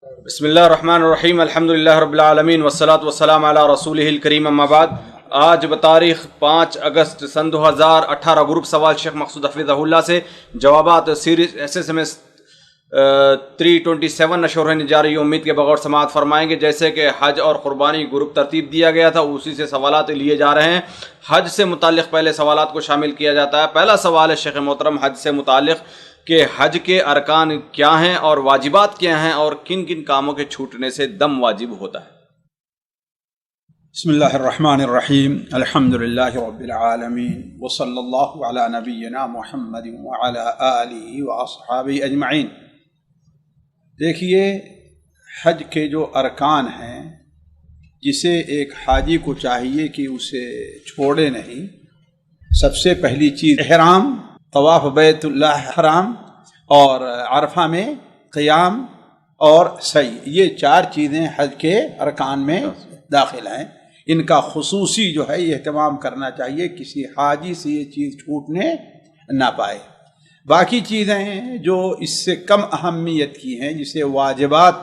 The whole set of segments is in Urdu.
بسم اللہ الرحمن الرحیم الحمدللہ رب العالمین والصلاة والسلام علی رسولہ الکریم اما بعد۔ آج بتاریخ 5 اگست سن 2018 گروپ سوال شیخ مقصود حفظہ اللہ سے جوابات سیریز SSMS 327 نشر ہونے جا رہی ہے۔ امید کے بغور سماعت فرمائیں گے۔ جیسے کہ حج اور قربانی گروپ ترتیب دیا گیا تھا، اسی سے سوالات لیے جا رہے ہیں۔ حج سے متعلق پہلے سوالات کو شامل کیا جاتا ہے۔ پہلا سوال ہے شیخ محترم حج سے متعلق کہ حج کے ارکان کیا ہیں اور واجبات کیا ہیں، اور کن کن کاموں کے چھوٹنے سے دم واجب ہوتا ہے؟ بسم اللہ الرحمن الرحیم الحمدللہ رب العالمین وصلی اللہ علی نبینا محمد وعلی آلہ واصحابہ اجمعین۔ دیکھیے، حج کے جو ارکان ہیں جسے ایک حاجی کو چاہیے کہ اسے چھوڑے نہیں، سب سے پہلی چیز احرام، طواف بیت اللہ حرام اور عرفہ میں قیام اور سعی، یہ 4 چیزیں حج کے ارکان میں داخل ہیں۔ ان کا خصوصی جو ہے یہ اہتمام کرنا چاہیے، کسی حاجی سے یہ چیز چھوٹنے نہ پائے۔ باقی چیزیں ہیں جو اس سے کم اہمیت کی ہیں، جسے واجبات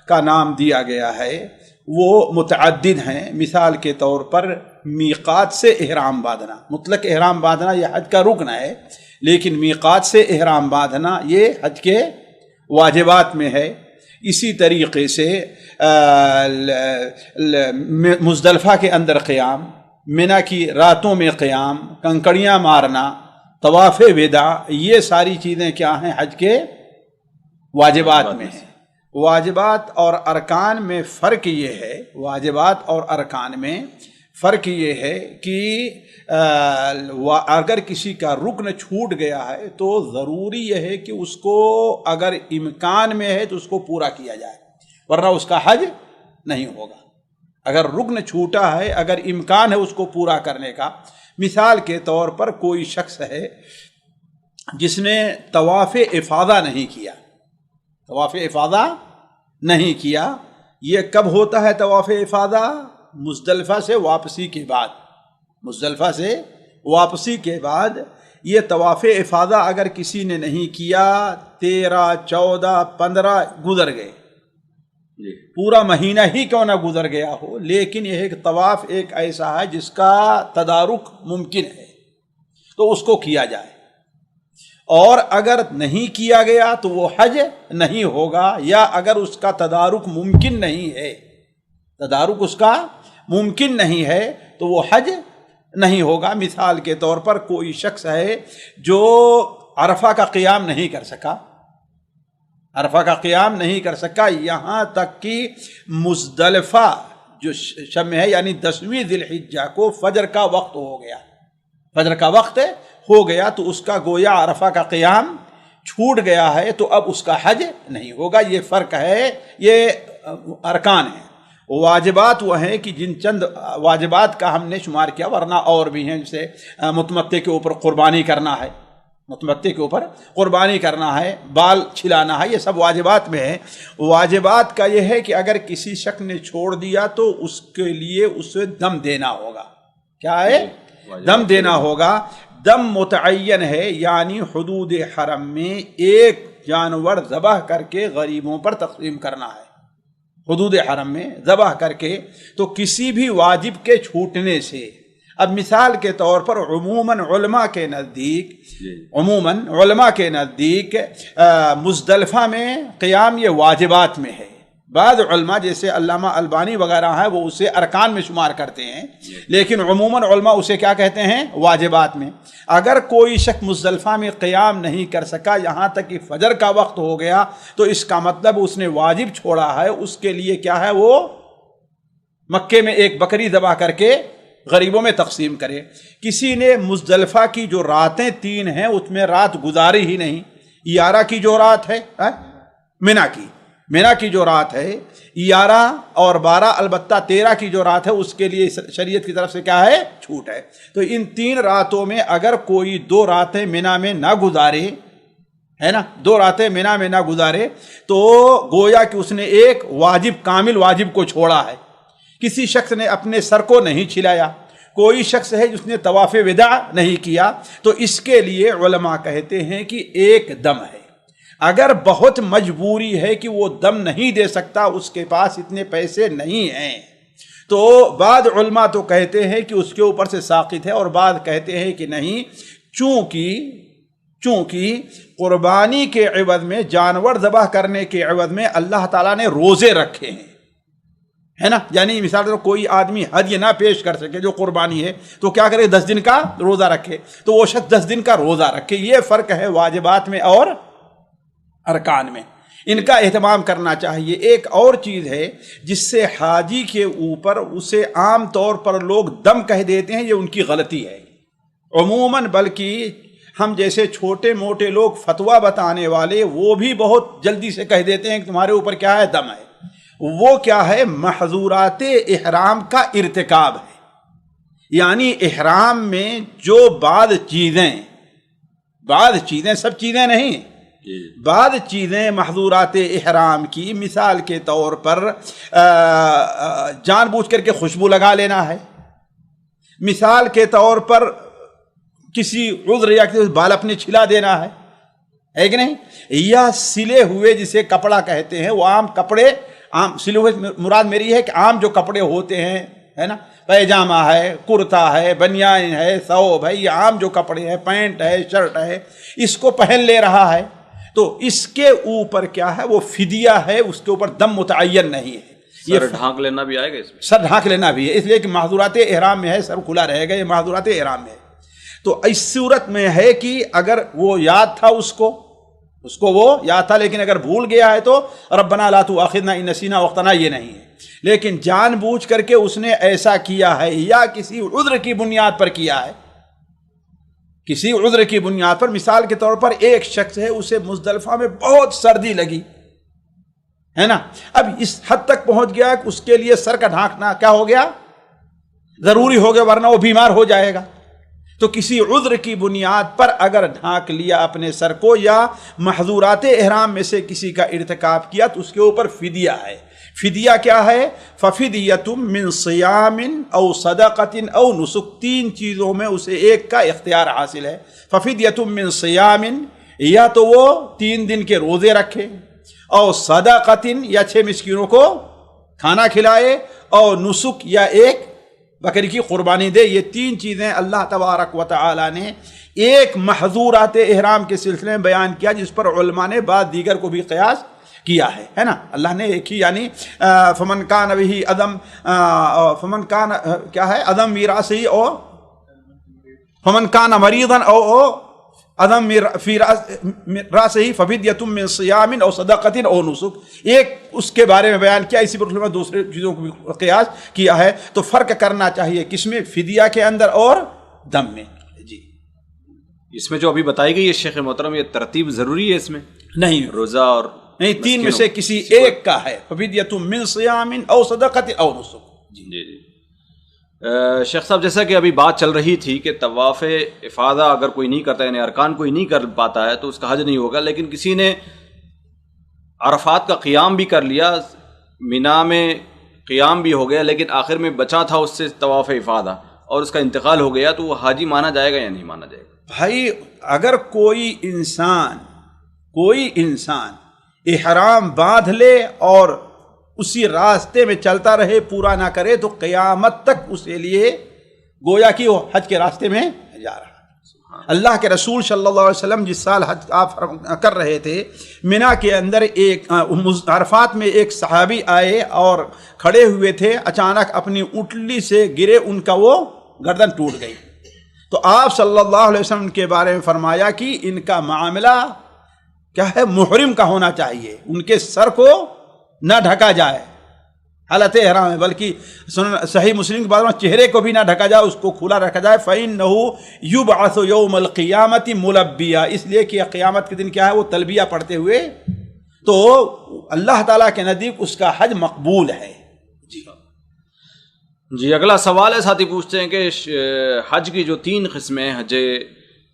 کا نام دیا گیا ہے، وہ متعدد ہیں۔ مثال کے طور پر میقات سے احرام باندھنا، مطلق احرام باندھنا یہ حج کا رکن ہے، لیکن میقات سے احرام باندھنا یہ حج کے واجبات میں ہے۔ اسی طریقے سے مزدلفہ کے اندر قیام، منی کی راتوں میں قیام، کنکڑیاں مارنا، طواف وداع، یہ ساری چیزیں کیا ہیں؟ حج کے واجبات میں ہیں۔ واجبات اور ارکان میں فرق یہ ہے، واجبات اور ارکان میں فرق یہ ہے کہ اگر کسی کا رکن چھوٹ گیا ہے تو ضروری یہ ہے کہ اس کو اگر امکان میں ہے تو اس کو پورا کیا جائے، ورنہ اس کا حج نہیں ہوگا۔ اگر رکن چھوٹا ہے، اگر امکان ہے اس کو پورا کرنے کا، مثال کے طور پر کوئی شخص ہے جس نے طواف افاضہ نہیں کیا، طواف افاضہ نہیں کیا، یہ کب ہوتا ہے طواف افاضہ؟ مزدلفہ سے واپسی کے بعد، مزدلفہ سے واپسی کے بعد یہ طواف افاضہ اگر کسی نے نہیں کیا، 13، 14، 15 گزر گئے، پورا مہینہ ہی کیوں نہ گزر گیا ہو، لیکن یہ ایک طواف ایک ایسا ہے جس کا تدارک ممکن ہے تو اس کو کیا جائے، اور اگر نہیں کیا گیا تو وہ حج نہیں ہوگا، یا اگر اس کا تدارک ممکن نہیں ہے، تدارک اس کا ممکن نہیں ہے تو وہ حج نہیں ہوگا۔ مثال کے طور پر کوئی شخص ہے جو عرفہ کا قیام نہیں کر سکا، عرفہ کا قیام نہیں کر سکا، یہاں تک کہ مزدلفہ جو شب ہے یعنی 10ویں ذی الحجہ کو فجر کا وقت ہو گیا، فجر کا وقت ہو گیا تو اس کا گویا عرفہ کا قیام چھوٹ گیا ہے، تو اب اس کا حج نہیں ہوگا۔ یہ فرق ہے، یہ ارکان ہیں۔ واجبات وہ ہیں کہ جن چند واجبات کا ہم نے شمار کیا، ورنہ اور بھی ہیں، جیسے متمتع کے اوپر قربانی کرنا ہے، متمتع کے اوپر قربانی کرنا ہے، بال چھلانا ہے، یہ سب واجبات میں ہے۔ واجبات کا یہ ہے کہ اگر کسی شخص نے چھوڑ دیا تو اس کے لیے اسے دم دینا ہوگا۔ کیا ہے؟ دم دینا ہوگا۔ دم متعین ہے، یعنی حدود حرم میں ایک جانور ذبح کر کے غریبوں پر تقسیم کرنا ہے، حدود حرم میں ذبح کر کے، تو کسی بھی واجب کے چھوٹنے سے، اب مثال کے طور پر عموماً علماء کے نزدیک مزدلفہ میں قیام یہ واجبات میں ہے۔ بعض علماء جیسے علامہ البانی وغیرہ ہیں وہ اسے ارکان میں شمار کرتے ہیں، لیکن عموماً علماء اسے کیا کہتے ہیں؟ واجبات میں۔ اگر کوئی شخص مزدلفہ میں قیام نہیں کر سکا یہاں تک کہ فجر کا وقت ہو گیا تو اس کا مطلب اس نے واجب چھوڑا ہے، اس کے لیے کیا ہے؟ وہ مکے میں ایک بکری ذبح کر کے غریبوں میں تقسیم کرے۔ کسی نے مزدلفہ کی جو راتیں 3 ہیں اس میں رات گزاری ہی نہیں، 11 کی جو رات ہے، منی کی جو رات ہے 11 اور 12، البتہ 13 کی جو رات ہے اس کے لیے شریعت کی طرف سے کیا ہے؟ چھوٹ ہے۔ تو ان 3 راتوں میں اگر کوئی 2 راتیں منی میں نہ گزارے، ہے نا، 2 راتیں منی میں نہ گزارے تو گویا کہ اس نے ایک واجب، کامل واجب کو چھوڑا ہے۔ کسی شخص نے اپنے سر کو نہیں چھلایا، کوئی شخص ہے جس نے طواف وداع نہیں کیا، تو اس کے لیے علماء کہتے ہیں کہ ایک دم ہے۔ اگر بہت مجبوری ہے کہ وہ دم نہیں دے سکتا، اس کے پاس اتنے پیسے نہیں ہیں، تو بعض علماء تو کہتے ہیں کہ اس کے اوپر سے ساقط ہے، اور بعض کہتے ہیں کہ نہیں، چونکہ قربانی کے عوض میں، جانور ذبح کرنے کے عوض میں اللہ تعالیٰ نے روزے رکھے ہیں، ہے نا. یعنی مثال طور کوئی آدمی ہدیہ نہ پیش کر سکے جو قربانی ہے، تو کیا کرے؟ 10 دن کا روزہ رکھے. تو وہ شخص 10 دن کا روزہ رکھے. یہ فرق ہے واجبات میں اور ارکان میں، ان کا اہتمام کرنا چاہیے. ایک اور چیز ہے جس سے حاجی کے اوپر اسے عام طور پر لوگ دم کہہ دیتے ہیں، یہ ان کی غلطی ہے عموماً. بلکہ ہم جیسے چھوٹے موٹے لوگ فتویٰ بتانے والے، وہ بھی بہت جلدی سے کہہ دیتے ہیں کہ تمہارے اوپر کیا ہے؟ دم ہے. وہ کیا ہے؟ محظورات احرام کا ارتکاب ہے. یعنی احرام میں جو بعض چیزیں، سب چیزیں نہیں، بعض چیزیں محظورات احرام کی، مثال کے طور پر جان بوجھ کر کے خوشبو لگا لینا ہے، مثال کے طور پر کسی عذر یا کسی بال اپنے چھلا دینا ہے کہ نہیں، یا سلے ہوئے جسے کپڑا کہتے ہیں، وہ عام کپڑے، عام سلے ہوئے مراد میری ہے کہ عام جو کپڑے ہوتے ہیں، ہے نا، پیجامہ ہے، کرتا ہے، بنیان ہے، ثوب ہے، یہ عام جو کپڑے ہیں، پینٹ ہے، شرٹ ہے، اس کو پہن لے رہا ہے، تو اس کے اوپر کیا ہے؟ وہ فدیہ ہے، اس کے اوپر دم متعین نہیں ہے. سر ڈھانک لینا بھی آئے گا اس میں؟ سر ڈھانک لینا بھی ہے، اس لیے کہ محظورات احرام میں ہے، سر کھلا رہے گا، یہ محظورات احرام میں ہے. تو اس صورت میں ہے کہ اگر وہ یاد تھا، اس کو وہ یاد تھا، لیکن اگر بھول گیا ہے تو ربنا لا تؤاخذنا ان نسینا او اخطأنا یہ نہیں ہے. لیکن جان بوجھ کر کے اس نے ایسا کیا ہے یا کسی عذر کی بنیاد پر کیا ہے، کسی عذر کی بنیاد پر، مثال کے طور پر ایک شخص ہے، اسے مزدلفہ میں بہت سردی لگی، ہے نا، اب اس حد تک پہنچ گیا کہ اس کے لیے سر کا ڈھانکنا کیا ہو گیا؟ ضروری ہو گیا، ورنہ وہ بیمار ہو جائے گا. تو کسی عذر کی بنیاد پر اگر ڈھانک لیا اپنے سر کو، یا محظورات احرام میں سے کسی کا ارتکاب کیا، تو اس کے اوپر فدیہ ہے. فدیہ کیا ہے؟ ففدیۃ من صیام او صدقۃ او نسک. 3 چیزوں میں اسے ایک کا اختیار حاصل ہے. ففدیۃ من صیام، یا تو وہ 3 دن کے روزے رکھے، او صدقۃ، یا 6 مسکینوں کو کھانا کھلائے، او نسک، یا ایک بکری کی قربانی دے. یہ 3 چیزیں اللہ تبارک و تعالی نے ایک محظورات احرام کے سلسلے میں بیان کیا، جس پر علماء نے بعض دیگر کو بھی قیاس کیا ہے نا. اللہ نے ایک ہی، یعنی فمن کان به عدم، فمن کان کیا ہے؟ عدم میراثی، او فمن کان مریضا او عدم فی راسہ ففدیۃ من صیام او صدقۃ او نسک. ایک اس کے بارے میں بیان کیا، اسی پر علماء دوسرے چیزوں کو بھی قیاس کیا ہے. تو فرق کرنا چاہیے کس میں؟ فدیہ کے اندر اور دم میں. جی، اس میں جو ابھی بتائی گئی ہے شیخ محترم، یہ ترتیب ضروری ہے اس میں؟ نہیں، روزہ اور نہیں، 3 میں سے کسی ایک کا ہے. ففدیۃ من صیام او صدقۃ او نسک. جی. شیخ صاحب، جیسا کہ ابھی بات چل رہی تھی کہ طواف افاضہ اگر کوئی نہیں کرتا، یعنی ارکان کوئی نہیں کر پاتا ہے، تو اس کا حج نہیں ہوگا. لیکن کسی نے عرفات کا قیام بھی کر لیا، مینا میں قیام بھی ہو گیا، لیکن آخر میں بچا تھا اس سے طواف افاضہ، اور اس کا انتقال ہو گیا، تو وہ حاجی مانا جائے گا یا نہیں مانا جائے گا؟ بھائی، اگر کوئی انسان احرام باندھ لے اور اسی راستے میں چلتا رہے، پورا نہ کرے، تو قیامت تک اس کے لیے گویا کہ وہ حج کے راستے میں جا رہا ہے. اللہ کے رسول صلی اللہ علیہ وسلم جس سال حج آپ کر رہے تھے، مینا کے اندر عرفات میں ایک صحابی آئے اور کھڑے ہوئے تھے، اچانک اپنی اونٹلی سے گرے، ان کا وہ گردن ٹوٹ گئی. تو آپ صلی اللہ علیہ وسلم کے بارے میں فرمایا کہ ان کا معاملہ کیا ہے؟ محرم کا ہونا چاہیے، ان کے سر کو نہ ڈھکا جائے حالت احرام ہے، بلکہ صحیح مسلم کے بعد چہرے کو بھی نہ ڈھکا جائے، اس کو کھلا رکھا جائے. فَإِنَّهُ يُبْعَثُ يَوْمَ الْقِيَامَةِ مُلَبِّيًا. اس لیے کہ قیامت کے دن کیا ہے؟ وہ تلبیہ پڑھتے ہوئے، تو اللہ تعالیٰ کے نزدیک اس کا حج مقبول ہے. جی، اگلا سوال ہے، ساتھی پوچھتے ہیں کہ حج کی جو 3 قسمیں، حج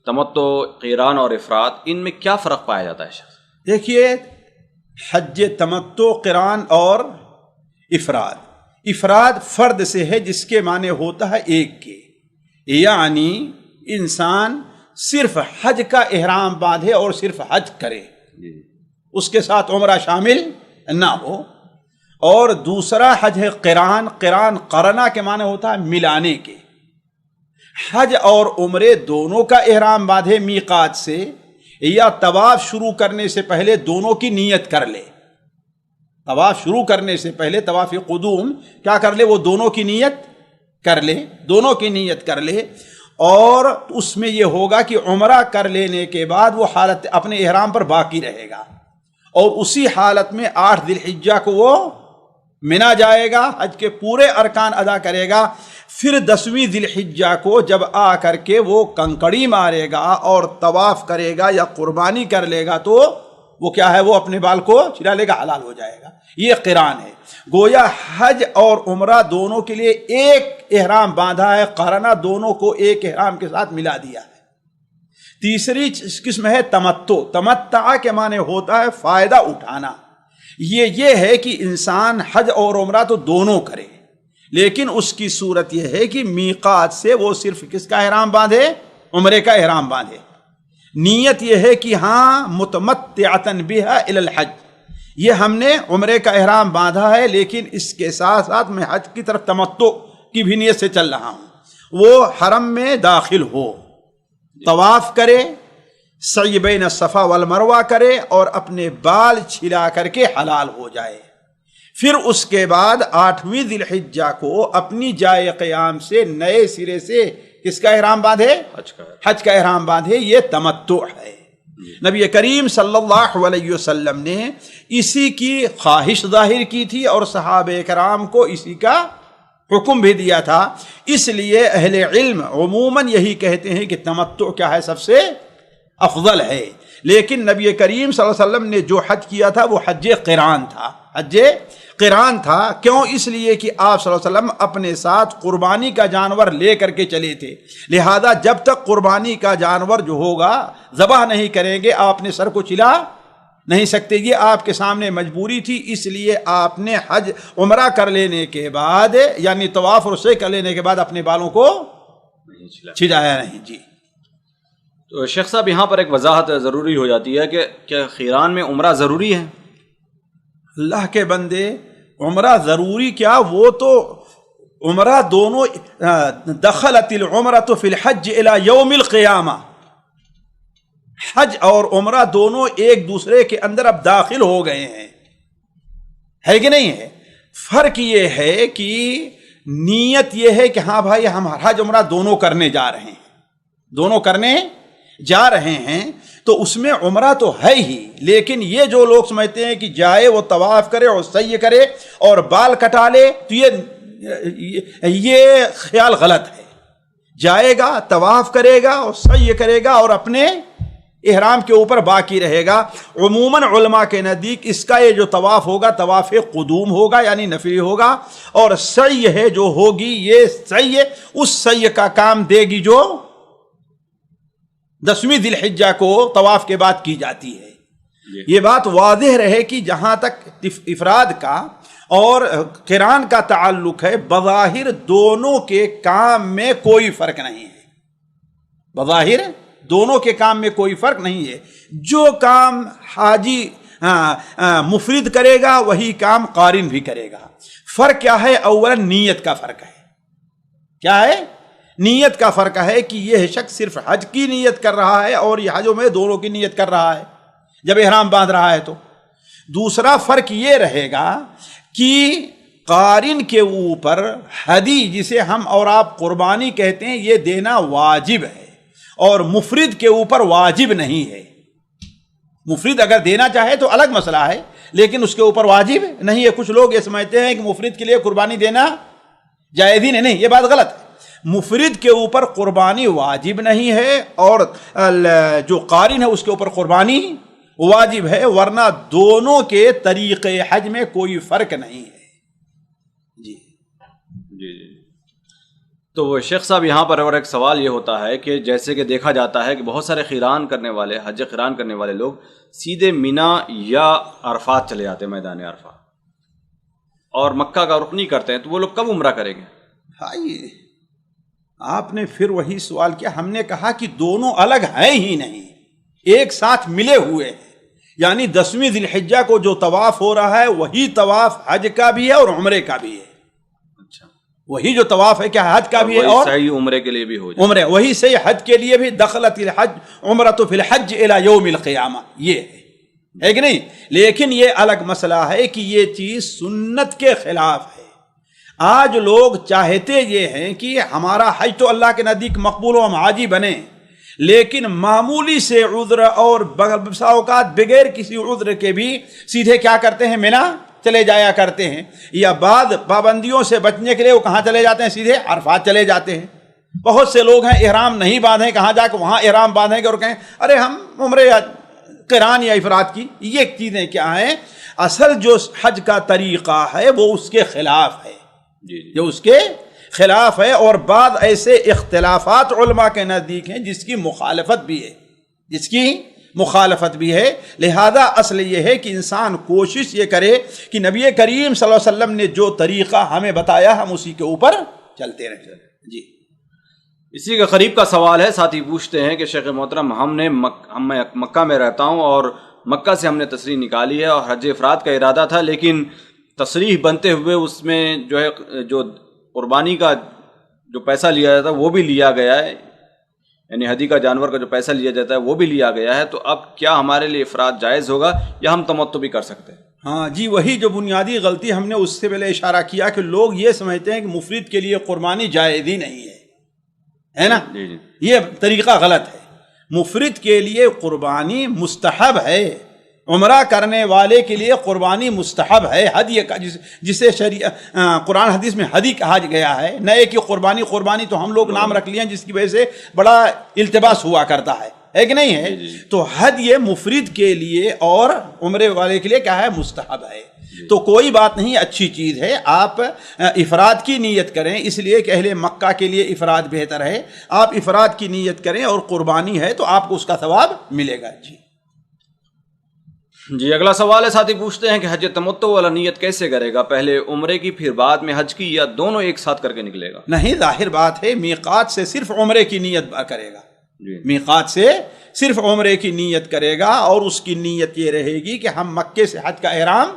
تمتع، قیران اور افراد، ان میں کیا فرق پایا جاتا ہے؟ دیکھیے، حج تمتع، قران اور افراد فرد سے ہے، جس کے معنی ہوتا ہے ایک کے، یعنی انسان صرف حج کا احرام باندھے اور صرف حج کرے، اس کے ساتھ عمرہ شامل نہ ہو۔ اور دوسرا حج ہے قران۔ قران قرنا کے معنی ہوتا ہے ملانے کے۔ حج اور عمرے دونوں کا احرام باندھے میقات سے، یا طواف شروع کرنے سے پہلے دونوں کی نیت کر لے۔ طواف شروع کرنے سے پہلے طواف قدوم کیا کر لے؟ وہ دونوں کی نیت کر لے، دونوں کی نیت کر لے۔ اور اس میں یہ ہوگا کہ عمرہ کر لینے کے بعد وہ حالت اپنے احرام پر باقی رہے گا، اور اسی حالت میں 8 ذی الحجہ کو وہ منا جائے گا، حج کے پورے ارکان ادا کرے گا۔ پھر 10ویں ذی الحجہ کو جب آ کر کے وہ کنکڑی مارے گا اور طواف کرے گا یا قربانی کر لے گا، تو وہ کیا ہے؟ وہ اپنے بال کو چھڑا لے گا، حلال ہو جائے گا۔ یہ قران ہے۔ گویا حج اور عمرہ دونوں کے لیے ایک احرام باندھا ہے، قرنہ دونوں کو ایک احرام کے ساتھ ملا دیا ہے۔ تیسری قسم ہے تمتع۔ تمتع کے معنی ہوتا ہے فائدہ اٹھانا۔ یہ ہے کہ انسان حج اور عمرہ تو دونوں کرے، لیکن اس کی صورت یہ ہے کہ میقات سے وہ صرف کس کا احرام باندھے؟ عمرے کا احرام باندھے۔ نیت یہ ہے کہ ہاں متمتعۃ بہا الی الحج، یہ ہم نے عمرے کا احرام باندھا ہے، لیکن اس کے ساتھ ساتھ میں حج کی طرف تمتع کی بھی نیت سے چل رہا ہوں۔ وہ حرم میں داخل ہو، طواف کرے، سعی بین الصفا والمروہ کرے، اور اپنے بال چھلا کر کے حلال ہو جائے۔ پھر اس کے بعد 8ویں ذی الحجہ کو اپنی جائے قیام سے نئے سرے سے کس کا احرام باندھے؟ حج کا احرام باندھے۔ یہ تمتع ہے۔ نبی کریم صلی اللہ علیہ وسلم نے اسی کی خواہش ظاہر کی تھی، اور صحابہ کرام کو اسی کا حکم بھی دیا تھا۔ اس لیے اہل علم عموماً یہی کہتے ہیں کہ تمتع کیا ہے؟ سب سے افضل ہے۔ لیکن نبی کریم صلی اللہ علیہ وسلم نے جو حج کیا تھا وہ حج قران تھا۔ حج قران تھا کیوں؟ اس لیے کہ آپ صلی اللہ علیہ وسلم اپنے ساتھ قربانی کا جانور لے کر کے چلے تھے، لہذا جب تک قربانی کا جانور جو ہوگا ذبح نہیں کریں گے، آپ اپنے سر کو چلا نہیں سکتے۔ یہ آپ کے سامنے مجبوری تھی، اس لیے آپ نے حج عمرہ کر لینے کے بعد، یعنی طواف اور سعی کر لینے کے بعد اپنے بالوں کو چھڑایا نہیں۔ جی تو شیخ صاحب یہاں پر ایک وضاحت ضروری ہو جاتی ہے کہ کیا قران میں عمرہ ضروری ہے؟ اللہ کے بندے، عمرہ ضروری کیا، وہ تو عمرہ دونوں دخلت العمرۃ فی الحج الی یوم القیامہ، حج اور عمرہ دونوں ایک دوسرے کے اندر اب داخل ہو گئے ہیں، ہے کہ نہیں ہے؟ فرق یہ ہے کہ نیت یہ ہے کہ ہاں بھائی ہم حج عمرہ دونوں کرنے جا رہے ہیں، دونوں کرنے جا رہے ہیں، تو اس میں عمرہ تو ہے ہی، لیکن یہ جو لوگ سمجھتے ہیں کہ جائے وہ طواف کرے اور سعی کرے اور بال کٹا لے، تو یہ خیال غلط ہے۔ جائے گا، طواف کرے گا اور سعی کرے گا اور اپنے احرام کے اوپر باقی رہے گا۔ عموماً علماء کے نزدیک اس کا یہ جو طواف ہوگا طواف قدوم ہوگا، یعنی نفلی ہوگا، اور سعی ہے جو ہوگی یہ سعی اس سعی کا کام دے گی جو 10ویں ذی الحجہ کو طواف کے بعد کی جاتی ہے۔ یہ بات واضح رہے کہ جہاں تک افراد کا اور قران کا تعلق ہے، بظاہر دونوں کے کام میں کوئی فرق نہیں ہے، بظاہر دونوں کے کام میں کوئی فرق نہیں ہے۔ جو کام حاجی مفرد کرے گا وہی کام قارن بھی کرے گا۔ فرق کیا ہے؟ اولا نیت کا فرق ہے۔ کیا ہے؟ نیت کا فرق ہے کہ یہ شخص صرف حج کی نیت کر رہا ہے اور یہ حجوں میں دونوں کی نیت کر رہا ہے جب احرام باندھ رہا ہے۔ تو دوسرا فرق یہ رہے گا کہ قارن کے اوپر ہدی، جسے ہم اور آپ قربانی کہتے ہیں، یہ دینا واجب ہے، اور مفرد کے اوپر واجب نہیں ہے۔ مفرد اگر دینا چاہے تو الگ مسئلہ ہے، لیکن اس کے اوپر واجب نہیں ہے۔ کچھ لوگ یہ سمجھتے ہیں کہ مفرد کے لیے قربانی دینا جائز ہی نہیں، یہ بات غلط ہے۔ مفرد کے اوپر قربانی واجب نہیں ہے، اور جو قارن ہے اس کے اوپر قربانی واجب ہے، ورنہ دونوں کے طریقے حج میں کوئی فرق نہیں ہے۔ جی جی جی تو شیخ صاحب یہاں پر اور ایک سوال یہ ہوتا ہے کہ جیسے کہ دیکھا جاتا ہے کہ بہت سارے قران کرنے والے، حج قران کرنے والے لوگ سیدھے مینا یا عرفات چلے جاتے ہیں، میدان عرفہ، اور مکہ کا رخ نہیں کرتے ہیں، تو وہ لوگ کب عمرہ کریں گے؟ بھائی آپ نے پھر وہی سوال کیا، ہم نے کہا کہ دونوں الگ ہیں ہی نہیں، ایک ساتھ ملے ہوئے ہیں۔ یعنی 10ویں ذی الحجہ کو جو طواف ہو رہا ہے وہی طواف حج کا بھی ہے اور عمرے کا بھی ہے. اچھا، وہی جو طواف ہے کیا حج کا بھی ہے اور صحیح عمرے کے لیے بھی ہو جائے. عمرے وہی سے حج کے لیے بھی. دخلت الحج عمرۃ فی الحج الی یوم القیامہ، یہ ہے کہ نہیں؟ لیکن یہ الگ مسئلہ ہے کہ یہ چیز سنت کے خلاف ہے. آج لوگ چاہتے یہ ہیں کہ ہمارا حج تو اللہ کے نزدیک مقبول و ہم حاجی بنے، لیکن معمولی سے عذر اور بسا اوقات بغیر کسی عذر کے بھی سیدھے کیا کرتے ہیں، منی چلے جایا کرتے ہیں، یا بعض پابندیوں سے بچنے کے لیے وہ کہاں چلے جاتے ہیں، سیدھے عرفات چلے جاتے ہیں. بہت سے لوگ ہیں احرام نہیں باندھیں، کہاں جا کے وہاں احرام باندھیں گے اور کہیں ارے ہم عمرے یا قران یا افراد کی. یہ چیزیں کیا ہیں؟ اصل جو حج کا طریقہ ہے وہ اس کے خلاف ہے، جو اس کے خلاف ہے. اور بعض ایسے اختلافات علماء کے نزدیک ہیں جس کی مخالفت بھی ہے، لہذا اصل یہ ہے کہ انسان کوشش یہ کرے کہ نبی کریم صلی اللہ علیہ وسلم نے جو طریقہ ہمیں بتایا ہم اسی کے اوپر چلتے رہیں. جی، اسی کا قریب کا سوال ہے. ساتھی پوچھتے ہیں کہ شیخ محترم، میں مکہ میں رہتا ہوں اور مکہ سے ہم نے تصریح نکالی ہے اور حج افراد کا ارادہ تھا، لیکن تصریح بنتے ہوئے اس میں جو قربانی کا جو پیسہ لیا جاتا ہے وہ بھی لیا گیا ہے، یعنی ہدی کا جانور کا جو پیسہ لیا جاتا ہے وہ بھی لیا گیا ہے. تو اب کیا ہمارے لیے افراد جائز ہوگا یا ہم تمتع بھی کر سکتے ہیں؟ ہاں جی، وہی جو بنیادی غلطی ہم نے اس سے پہلے اشارہ کیا کہ لوگ یہ سمجھتے ہیں کہ مفرد کے لیے قربانی جائز ہی نہیں ہے نا؟ جی جی، یہ طریقہ غلط ہے. مفرد کے لیے قربانی مستحب ہے، عمرہ کرنے والے کے لیے قربانی مستحب ہے. ہدی جسے قرآن حدیث میں ہدی کہا گیا ہے، نئے کی قربانی تو ہم لوگ نام رکھ لیے ہیں جس کی وجہ سے بڑا التباس ہوا کرتا ہے کہ نہیں ہے؟ تو حد یہ مفرد کے لیے اور عمرے والے کے لیے کیا ہے؟ مستحب ہے. تو کوئی بات نہیں، اچھی چیز ہے. آپ افراد کی نیت کریں، اس لیے کہ اہل مکہ کے لیے افراد بہتر ہے. آپ افراد کی نیت کریں اور قربانی ہے تو آپ کو اس کا ثواب ملے گا. جی، اگلا سوال ہے. ساتھی پوچھتے ہیں کہ حج تمتع والا نیت کیسے کرے گا؟ پہلے عمرے کی پھر بعد میں حج کی، یا دونوں ایک ساتھ کر کے نکلے گا؟ نہیں، ظاہر بات ہے میقات سے صرف عمرے کی نیت کرے گا. جی، میقات سے صرف عمرے کی نیت کرے گا اور اس کی نیت یہ رہے گی کہ ہم مکے سے حج کا احرام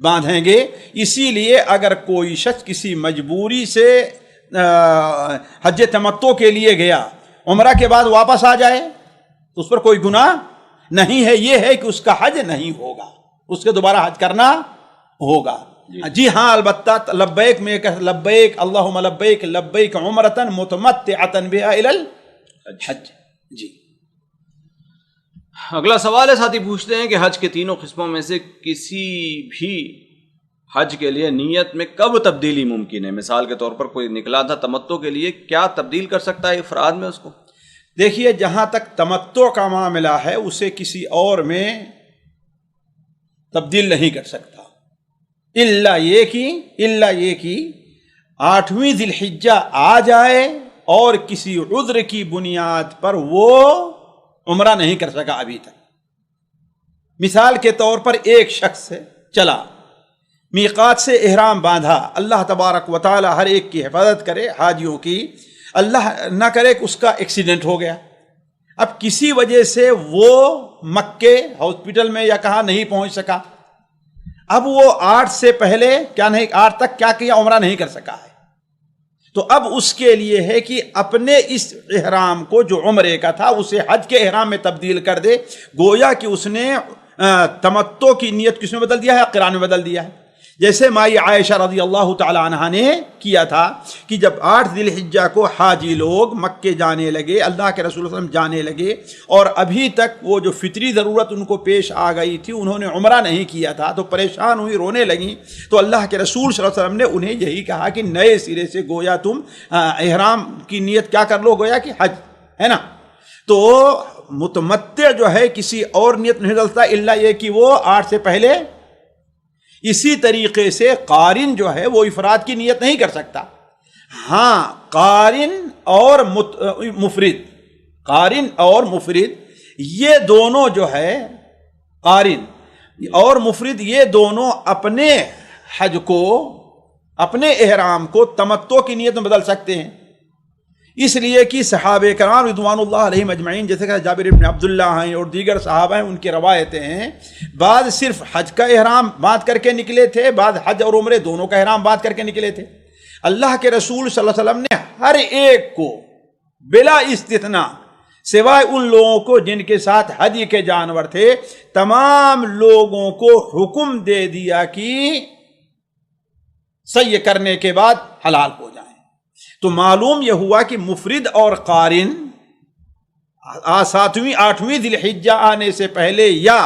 باندھیں گے. اسی لیے اگر کوئی شخص کسی مجبوری سے حج تمتع کے لیے گیا، عمرہ کے بعد واپس آ جائے تو اس پر کوئی گناہ نہیں ہے. یہ ہے کہ اس کا حج نہیں ہوگا، اس کے دوبارہ حج کرنا ہوگا. جی ہاں، البتہ لبیک میں لبیک اللہم لبیک لبیک عمرۃ متمتعۃ بہا الی الحج. جی، اگلا سوال ہے. ساتھی پوچھتے ہیں کہ حج کے تینوں قسموں میں سے کسی بھی حج کے لیے نیت میں کب تبدیلی ممکن ہے؟ مثال کے طور پر کوئی نکلا تھا تمتع کے لیے، کیا تبدیل کر سکتا ہے افراد میں اس کو؟ دیکھیے، جہاں تک تمتع کا معاملہ ہے اسے کسی اور میں تبدیل نہیں کر سکتا، الا یہ کہ 8ویں ذی الحجہ آ جائے اور کسی عذر کی بنیاد پر وہ عمرہ نہیں کر سکا ابھی تک. مثال کے طور پر ایک شخص چلا، میقات سے احرام باندھا، اللہ تبارک و تعالی ہر ایک کی حفاظت کرے، حاجیوں کی، اللہ نہ کرے کہ اس کا ایکسیڈنٹ ہو گیا. اب کسی وجہ سے وہ مکے ہاسپٹل میں یا کہاں نہیں پہنچ سکا. اب وہ 8 سے پہلے 8 تک کیا کیا؟ عمرہ نہیں کر سکا ہے. تو اب اس کے لیے ہے کہ اپنے اس احرام کو جو عمرے کا تھا اسے حج کے احرام میں تبدیل کر دے. گویا کہ اس نے تمتع کی نیت کس میں بدل دیا ہے؟ قران میں بدل دیا ہے. جیسے مائی عائشہ رضی اللہ تعالی عنہا نے کیا تھا کہ جب 8 ذی الحجہ کو حاجی لوگ مکے جانے لگے، اللہ کے رسول صلی اللہ علیہ وسلم جانے لگے، اور ابھی تک وہ جو فطری ضرورت ان کو پیش آ گئی تھی، انہوں نے عمرہ نہیں کیا تھا، تو پریشان ہوئی، رونے لگیں. تو اللہ کے رسول صلی اللہ علیہ وسلم نے انہیں یہی کہا کہ نئے سرے سے گویا تم احرام کی نیت کیا کر لو، گویا کہ حج ہے نا. تو متمتع جو ہے کسی اور نیت نہیں ڈلتا الا یہ کہ وہ 8 سے پہلے. اسی طریقے سے قارن جو ہے وہ افراد کی نیت نہیں کر سکتا. ہاں، قارن اور مفرد یہ دونوں جو ہے، قارن اور مفرد یہ دونوں اپنے حج کو، اپنے احرام کو تمتع کی نیت میں بدل سکتے ہیں. اس لیے کہ صحابہ کرام رضوان اللہ علیہم اجمعین، جیسے کہ جابر ابن عبداللہ ہیں اور دیگر صحابہ ہیں، ان کی روایتیں ہیں، بعض صرف حج کا احرام باندھ کر کے نکلے تھے، بعض حج اور عمرے دونوں کا احرام باندھ کر کے نکلے تھے۔ اللہ کے رسول صلی اللہ علیہ وسلم نے ہر ایک کو بلا استثناء، سوائے ان لوگوں کو جن کے ساتھ حج کے جانور تھے، تمام لوگوں کو حکم دے دیا کہ سعی کرنے کے بعد حلال ہو جائیں۔ تو معلوم یہ ہوا کہ مفرد اور قارن 7ویں 8ویں ذی الحجہ آنے سے پہلے یا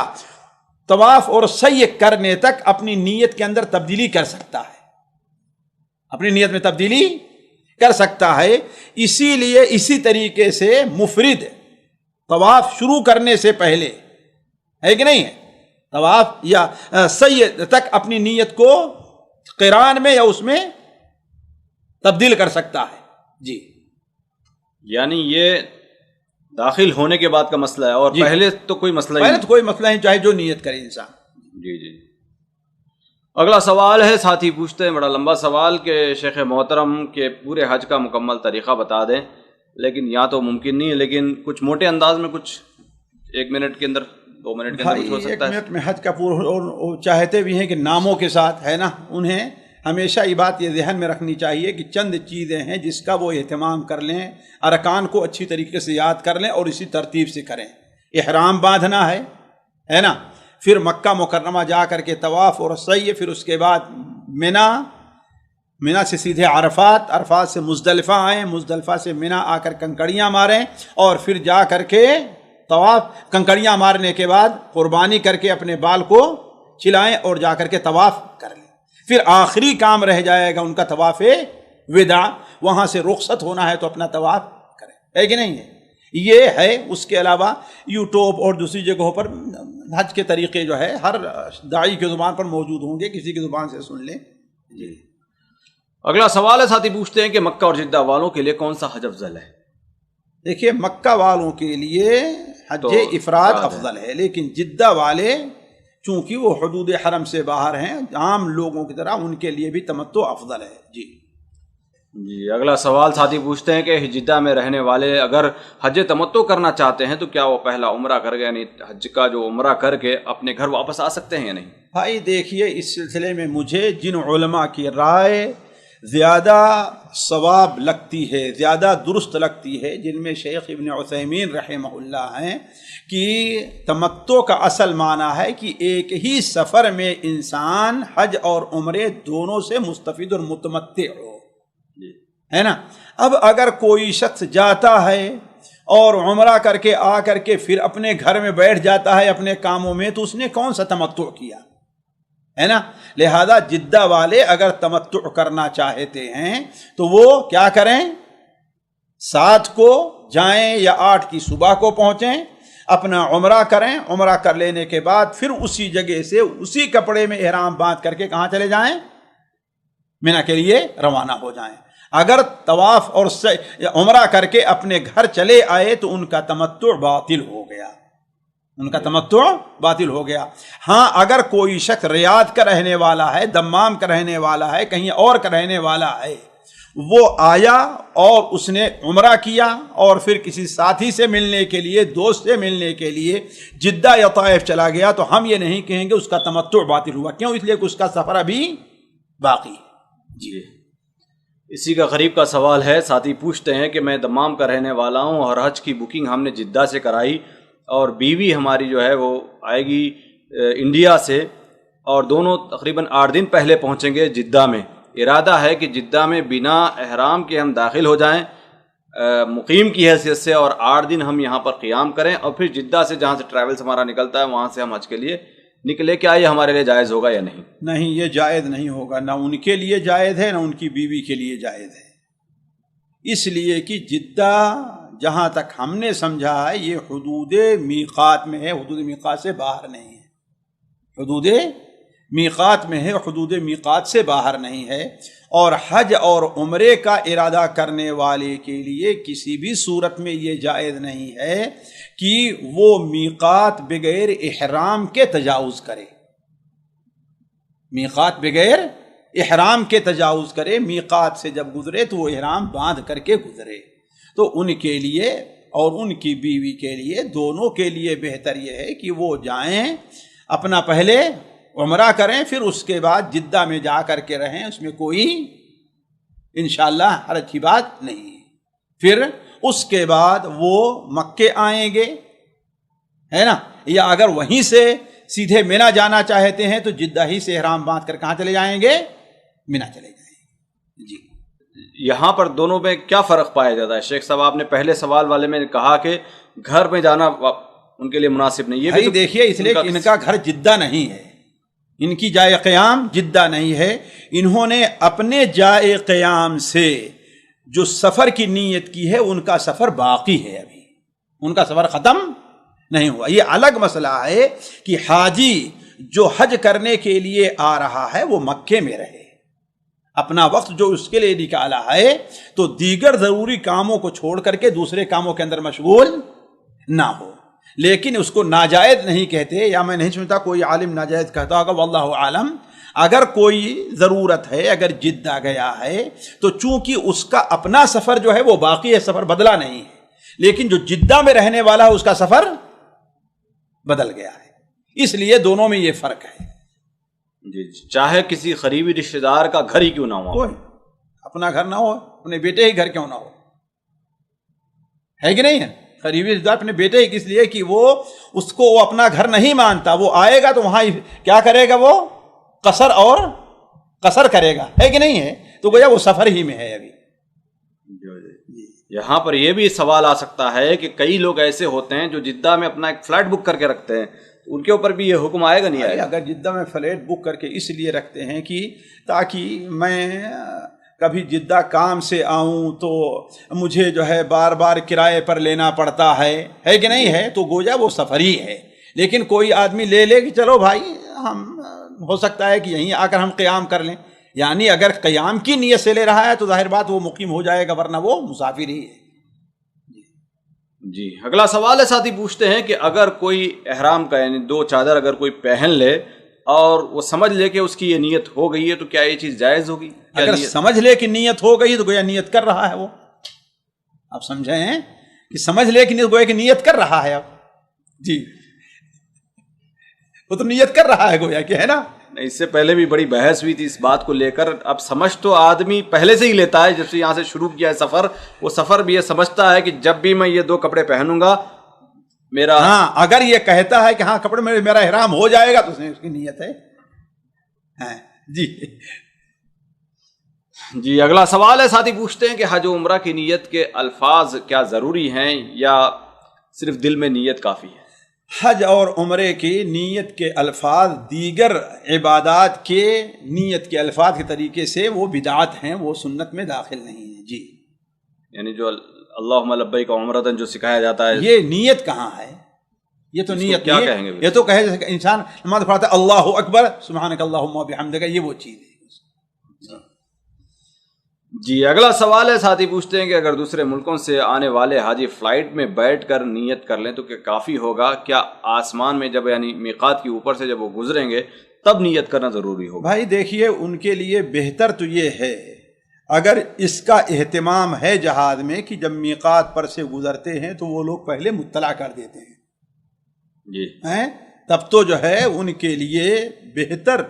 طواف اور سعی کرنے تک اپنی نیت کے اندر تبدیلی کر سکتا ہے، اپنی نیت میں تبدیلی کر سکتا ہے۔ اسی لیے اسی طریقے سے مفرد طواف شروع کرنے سے پہلے ہے کہ نہیں ہے، طواف یا سعی تک اپنی نیت کو قران میں یا اس میں تبدیل کر سکتا ہے۔ جی، یعنی یہ داخل ہونے کے بعد کا مسئلہ ہے، اور جی، پہلے تو کوئی مسئلہ ہی پہلے نہیں۔ تو کوئی مسئلہ نہیں، چاہے جو نیت کرے انسان۔ جی جی۔ اگلا سوال ہے، ساتھی پوچھتے ہیں، بڑا لمبا سوال، کہ شیخ محترم کے پورے حج کا مکمل طریقہ بتا دیں، لیکن یا تو ممکن نہیں ہے، لیکن کچھ موٹے انداز میں، کچھ 1 منٹ کے اندر، 2 منٹ کے اندر کچھ ہو ایک سکتا ہے؟ منٹ میں حج کا پورا، اور چاہتے بھی ہیں کہ ناموں کے ساتھ ہے نا، انہیں ہمیشہ یہ بات یہ ذہن میں رکھنی چاہیے کہ چند چیزیں ہیں جس کا وہ اہتمام کر لیں، ارکان کو اچھی طریقے سے یاد کر لیں اور اسی ترتیب سے کریں۔ احرام باندھنا ہے نا، پھر مکہ مکرمہ جا کر کے طواف اور سعی، پھر اس کے بعد مینا سے سیدھے عرفات، عرفات سے مزدلفہ آئیں، مزدلفہ سے مینا آ کر کنکڑیاں ماریں، اور پھر جا کر کے طواف، کنکڑیاں مارنے کے بعد قربانی کر کے اپنے بال کو چلائیں اور جا کر کے طواف کر لیں۔ پھر آخری کام رہ جائے گا ان کا طواف وداع، وہاں سے رخصت ہونا ہے تو اپنا طواف کریں، ہے کہ نہیں ہے؟ یہ ہے۔ اس کے علاوہ یوٹیوب اور دوسری جگہوں پر حج کے طریقے جو ہے ہر داعی کی زبان پر موجود ہوں گے، کسی کی زبان سے سن لیں۔ جی، اگلا سوال ہے، ساتھی پوچھتے ہیں کہ مکہ اور جدہ والوں کے لیے کون سا حج افضل ہے؟ دیکھیے، مکہ والوں کے لیے حج تو افراد افضل ہے، لیکن جدہ والے چونکہ وہ حدود حرم سے باہر ہیں، عام لوگوں کی طرح ان کے لیے بھی تمتع افضل ہے۔ جی جی، اگلا سوال ساتھی پوچھتے ہیں کہ جدہ میں رہنے والے اگر حج تمتع کرنا چاہتے ہیں تو کیا وہ پہلا عمرہ کر کے، یعنی حج کا جو عمرہ کر کے اپنے گھر واپس آ سکتے ہیں یا نہیں؟ بھائی دیکھیے، اس سلسلے میں مجھے جن علماء کی رائے زیادہ ثواب لگتی ہے، زیادہ درست لگتی ہے، جن میں شیخ ابن عثیمین رحمہ اللہ ہیں، کہ تمتع کا اصل معنی ہے کہ ایک ہی سفر میں انسان حج اور عمرے دونوں سے مستفید اور متمتع ہو، ہے نا۔ اب اگر کوئی شخص جاتا ہے اور عمرہ کر کے آ کر کے پھر اپنے گھر میں بیٹھ جاتا ہے اپنے کاموں میں، تو اس نے کون سا تمتع کیا، ہے نا۔ لہذا جدہ والے اگر تمتع کرنا چاہتے ہیں تو وہ کیا کریں، 7 کو جائیں یا 8 کی صبح کو پہنچیں، اپنا عمرہ کریں، عمرہ کر لینے کے بعد پھر اسی جگہ سے اسی کپڑے میں احرام باندھ کر کے کہاں چلے جائیں، مینا کے لیے روانہ ہو جائیں۔ اگر طواف اور عمرہ کر کے اپنے گھر چلے آئے تو ان کا تمتع باطل ہو گیا، ان کا تمتع باطل ہو گیا۔ ہاں، اگر کوئی شخص ریاض کا رہنے والا ہے، دمام کا رہنے والا ہے، کہیں اور کا رہنے والا ہے، وہ آیا اور اس نے عمرہ کیا اور پھر کسی ساتھی سے ملنے کے لیے، دوست سے ملنے کے لیے جدہ یا طائف چلا گیا، تو ہم یہ نہیں کہیں گے اس کا تمتع باطل ہوا۔ کیوں؟ اس لیے کہ اس کا سفر ابھی باقی ہے۔ جی، اسی کا غریب کا سوال ہے، ساتھی پوچھتے ہیں کہ میں دمام کا رہنے والا ہوں اور حج کی بکنگ ہم نے جدہ سے کرائی، اور بیوی ہماری جو ہے وہ آئے گی انڈیا سے، اور دونوں تقریباً 8 دن پہلے پہنچیں گے جدہ میں۔ ارادہ ہے کہ جدہ میں بنا احرام کے ہم داخل ہو جائیں مقیم کی حیثیت سے، اور 8 دن ہم یہاں پر قیام کریں، اور پھر جدہ سے جہاں سے ٹریولز ہمارا نکلتا ہے وہاں سے ہم حج کے لیے نکلے۔ کیا یہ ہمارے لیے جائز ہوگا یا نہیں؟ نہیں، یہ جائز نہیں ہوگا، نہ ان کے لیے جائز ہے نہ ان کی بیوی کے لیے جائز ہے، اس لیے کہ جدہ جہاں تک ہم نے سمجھا ہے یہ حدود میقات میں ہے، حدود میقات سے باہر نہیں ہے، حدود میقات میں ہے، حدود میقات سے باہر نہیں ہے۔ اور حج اور عمرے کا ارادہ کرنے والے کے لیے کسی بھی صورت میں یہ جائز نہیں ہے کہ وہ میقات بغیر احرام کے تجاوز کرے، میقات بغیر احرام کے تجاوز کرے۔ میقات سے جب گزرے تو وہ احرام باندھ کر کے گزرے۔ تو ان کے لیے اور ان کی بیوی کے لیے دونوں کے لیے بہتر یہ ہے کہ وہ جائیں اپنا پہلے عمرہ کریں، پھر اس کے بعد جدہ میں جا کر کے رہیں، اس میں کوئی انشاءاللہ حرج کی بات نہیں ہے۔ پھر اس کے بعد وہ مکے آئیں گے، ہے نا، یا اگر وہیں سے سیدھے مینا جانا چاہتے ہیں تو جدہ ہی سے احرام باندھ کر کہاں چلے جائیں گے؟ مینا چلے جائیں گے۔ جی یہاں پر دونوں میں کیا فرق پایا جاتا ہے شیخ صاحب؟ آپ نے پہلے سوال والے میں کہا کہ گھر میں جانا ان کے لیے مناسب نہیں، یہ بھی دیکھیے اس لیے کہ ان کا گھر جدہ نہیں ہے، ان کی جائے قیام جدہ نہیں ہے، انہوں نے اپنے جائے قیام سے جو سفر کی نیت کی ہے ان کا سفر باقی ہے، ابھی ان کا سفر ختم نہیں ہوا۔ یہ الگ مسئلہ ہے کہ حاجی جو حج کرنے کے لیے آ رہا ہے وہ مکے میں رہے، اپنا وقت جو اس کے لیے نکالا ہے تو دیگر ضروری کاموں کو چھوڑ کر کے دوسرے کاموں کے اندر مشغول نہ ہو، لیکن اس کو ناجائز نہیں کہتے، یا میں نہیں سمجھتا کوئی عالم ناجائز کہتا ہوگا، واللہ عالم۔ اگر کوئی ضرورت ہے، اگر جدہ گیا ہے تو چونکہ اس کا اپنا سفر جو ہے وہ باقی ہے، سفر بدلا نہیں ہے، لیکن جو جدہ میں رہنے والا ہے اس کا سفر بدل گیا ہے، اس لیے دونوں میں یہ فرق ہے۔ جی چاہے کسی قریبی رشتہ دار کا گھر ہی کیوں نہ ہو، اپنا گھر نہ ہو، اپنے بیٹے ہی گھر کیوں نہ ہو، ہے کہ نہیں ہے؟ قریبی رشتہ دار اپنے بیٹے ہی، اس لیے کہ وہ اس کو وہ اپنا گھر نہیں مانتا، وہ آئے گا تو وہاں کیا کرے گا؟ وہ قصر کرے گا، ہے کہ نہیں ہے؟ تو گویا وہ سفر ہی میں ہے ابھی۔ یہاں پر یہ بھی سوال آ سکتا ہے کہ کئی لوگ ایسے ہوتے ہیں جو جدہ میں اپنا ایک فلیٹ بک کر کے رکھتے ہیں، ان کے اوپر بھی یہ حکم آئے گا نہیں آئے گا؟ اگر جدہ میں فلیٹ بک کر کے اس لیے رکھتے ہیں کہ تاکہ میں کبھی جدہ کام سے آؤں تو مجھے جو ہے بار بار کرائے پر لینا پڑتا ہے کہ نہیں ہے، تو گویا وہ سفر ہی ہے۔ لیکن کوئی آدمی لے کہ چلو بھائی ہم ہو سکتا ہے کہ یہیں آ کر ہم قیام کر لیں، یعنی اگر قیام کی نیت سے لے رہا ہے تو ظاہر بات وہ مقیم ہو جائے گا، ورنہ وہ مسافر ہی ہے۔ جی اگلا سوال ہے، ساتھی پوچھتے ہیں کہ اگر کوئی احرام کا یعنی 2 چادر اگر کوئی پہن لے اور وہ سمجھ لے کہ اس کی یہ نیت ہو گئی ہے تو کیا یہ چیز جائز ہوگی؟ اگر سمجھ لے کہ نیت ہو گئی تو گویا نیت کر رہا ہے، وہ آپ سمجھیں کہ سمجھ لے کہ گویا کہ نیت کر رہا ہے، اب جی وہ تو نیت کر رہا ہے گویا کہ، ہے نا۔ اس سے پہلے بھی بڑی بحث ہوئی تھی اس بات کو لے کر، اب سمجھ تو آدمی پہلے سے ہی لیتا ہے، جب سے یہاں سے شروع کیا ہے سفر، وہ سفر بھی یہ سمجھتا ہے کہ جب بھی میں یہ 2 کپڑے پہنوں گا میرا، ہاں اگر یہ کہتا ہے کہ ہاں کپڑے میں میرا احرام ہو جائے گا تو اس کی نیت ہے۔ جی اگلا سوال ہے، ساتھی پوچھتے ہیں کہ حج و عمرہ کی نیت کے الفاظ کیا ضروری ہیں یا صرف دل میں نیت کافی ہے؟ حج اور عمرے کی نیت کے الفاظ دیگر عبادات کے نیت کے الفاظ کے طریقے سے وہ بدعت ہیں، وہ سنت میں داخل نہیں ہیں۔ جی یعنی جو اللہم لبیک عمرۃ جو سکھایا جاتا ہے، یہ نیت کہاں ہے؟ یہ تو نیت کیا کہیں گے؟ یہ تو کہے جیسے انسان نماز پڑھتا ہے اللہ اکبر سبحانک اللہم وبحمدک، یہ وہ چیز ہے۔ جی اگلا سوال ہے، ساتھی پوچھتے ہیں کہ اگر دوسرے ملکوں سے آنے والے حاجی فلائٹ میں بیٹھ کر نیت کر لیں تو کیا کافی ہوگا؟ کیا آسمان میں جب یعنی میقات کے اوپر سے جب وہ گزریں گے تب نیت کرنا ضروری ہوگا؟ بھائی دیکھیے ان کے لیے بہتر تو یہ ہے، اگر اس کا اہتمام ہے جہاد میں کہ جب میقات پر سے گزرتے ہیں تو وہ لوگ پہلے مطلع کر دیتے ہیں، جی تب تو جو ہے ان کے لیے بہتر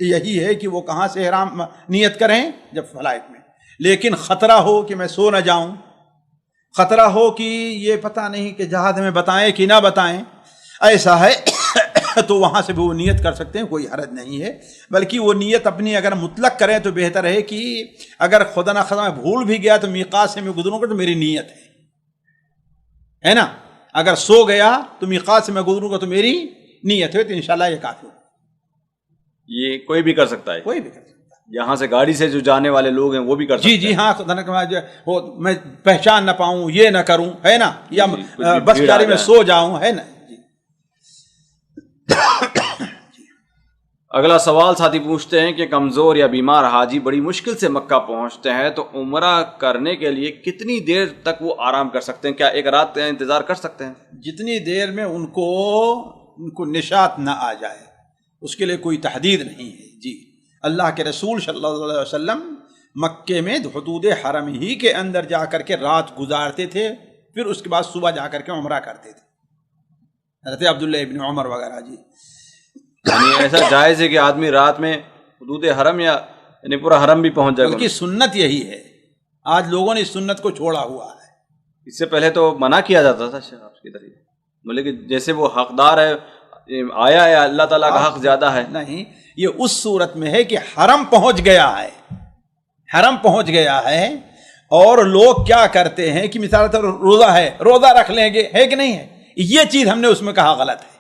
یہی ہے کہ وہ کہاں سے احرام نیت کریں؟ جب فلائٹ میں۔ لیکن خطرہ ہو کہ میں سو نہ جاؤں، خطرہ ہو کہ یہ پتہ نہیں کہ جہاد میں بتائیں کہ نہ بتائیں، ایسا ہے تو وہاں سے بھی وہ نیت کر سکتے ہیں، کوئی حرج نہیں ہے۔ بلکہ وہ نیت اپنی اگر مطلق کریں تو بہتر ہے کہ اگر خدا نہ خدا میں بھول بھی گیا تو میقات سے میں گزروں گا تو میری نیت ہے نا، اگر سو گیا تو میقات سے میں گزروں گا تو میری نیت ہے، تو انشاءاللہ یہ کافی ہوگا۔ یہ کوئی بھی کر سکتا ہے، کوئی بھی کر سکتا ہے، یہاں سے گاڑی سے جو جانے والے لوگ ہیں وہ بھی کر سکتے ہیں۔ جی ہاں، میں پہچان نہ پاؤں، یہ نہ کروں، ہے نا، یا بس گاڑی میں سو جاؤں، ہے نا۔ اگلا سوال ساتھی پوچھتے ہیں کہ کمزور یا بیمار حاجی بڑی مشکل سے مکہ پہنچتے ہیں تو عمرہ کرنے کے لیے کتنی دیر تک وہ آرام کر سکتے ہیں؟ کیا ایک رات کا انتظار کر سکتے ہیں؟ جتنی دیر میں ان کو نشاط نہ آ جائے، اس کے لیے کوئی تحدید نہیں ہے۔ جی اللہ کے رسول صلی اللہ علیہ وسلم مکے میں حدود حرم ہی کے اندر جا کر کے رات گزارتے تھے، پھر اس کے بعد صبح جا کر کے عمرہ کرتے تھے، حضرت عبداللہ ابن عمر وغیرہ جی۔ یعنی ایسا جائز ہے کہ آدمی رات میں حدود حرم یا یعنی پورا حرم بھی پہنچ جائے؟ بلکہ سنت یہی ہے، آج لوگوں نے اس سنت کو چھوڑا ہوا ہے۔ اس سے پہلے تو منع کیا جاتا تھا شیخ آپ کی طرف، بولے کہ جیسے وہ حقدار ہے، آیا ہے اللہ تعالیٰ کا حق زیادہ ہے۔ نہیں، یہ اس صورت میں ہے کہ حرم پہنچ گیا ہے، حرم پہنچ گیا ہے، اور لوگ کیا کرتے ہیں کہ مثال طور روزہ ہے، روزہ رکھ لیں گے، ہے کہ نہیں ہے؟ یہ چیز ہم نے اس میں کہا غلط ہے،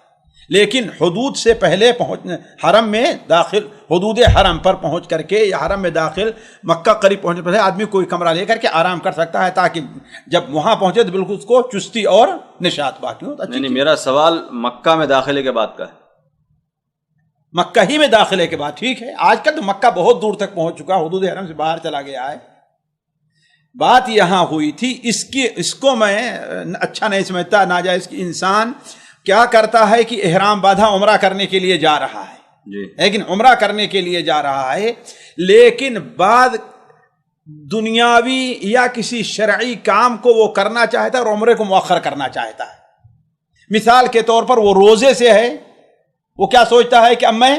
لیکن حدود سے پہلے پہنچنے، حرم میں داخل، حدود حرم پر پہنچ کر کے یا حرم میں داخل مکہ قریب پہنچنے پہلے آدمی کوئی کمرہ لے کر کے آرام کر سکتا ہے، تاکہ جب وہاں پہنچے تو بالکل اس کو چستی اور نشاط باقی ہو۔ نہیں، میرا سوال مکہ میں داخلے کے بعد کا ہے۔ مکہ ہی میں داخلے کے بعد ٹھیک ہے، آج کل تو مکہ بہت دور تک پہنچ چکا، حدود حرم سے باہر چلا گیا ہے۔ بات یہاں ہوئی تھی، اس کو میں اچھا نہیں سمجھتا، ناجائز کہ انسان کیا کرتا ہے کہ احرام باندھا عمرہ کرنے کے لیے جا رہا ہے جی، لیکن عمرہ کرنے کے لیے جا رہا ہے، لیکن بعد دنیاوی یا کسی شرعی کام کو وہ کرنا چاہتا ہے اور عمرے کو مؤخر کرنا چاہتا ہے۔ مثال کے طور پر وہ روزے سے ہے، وہ کیا سوچتا ہے کہ اب میں،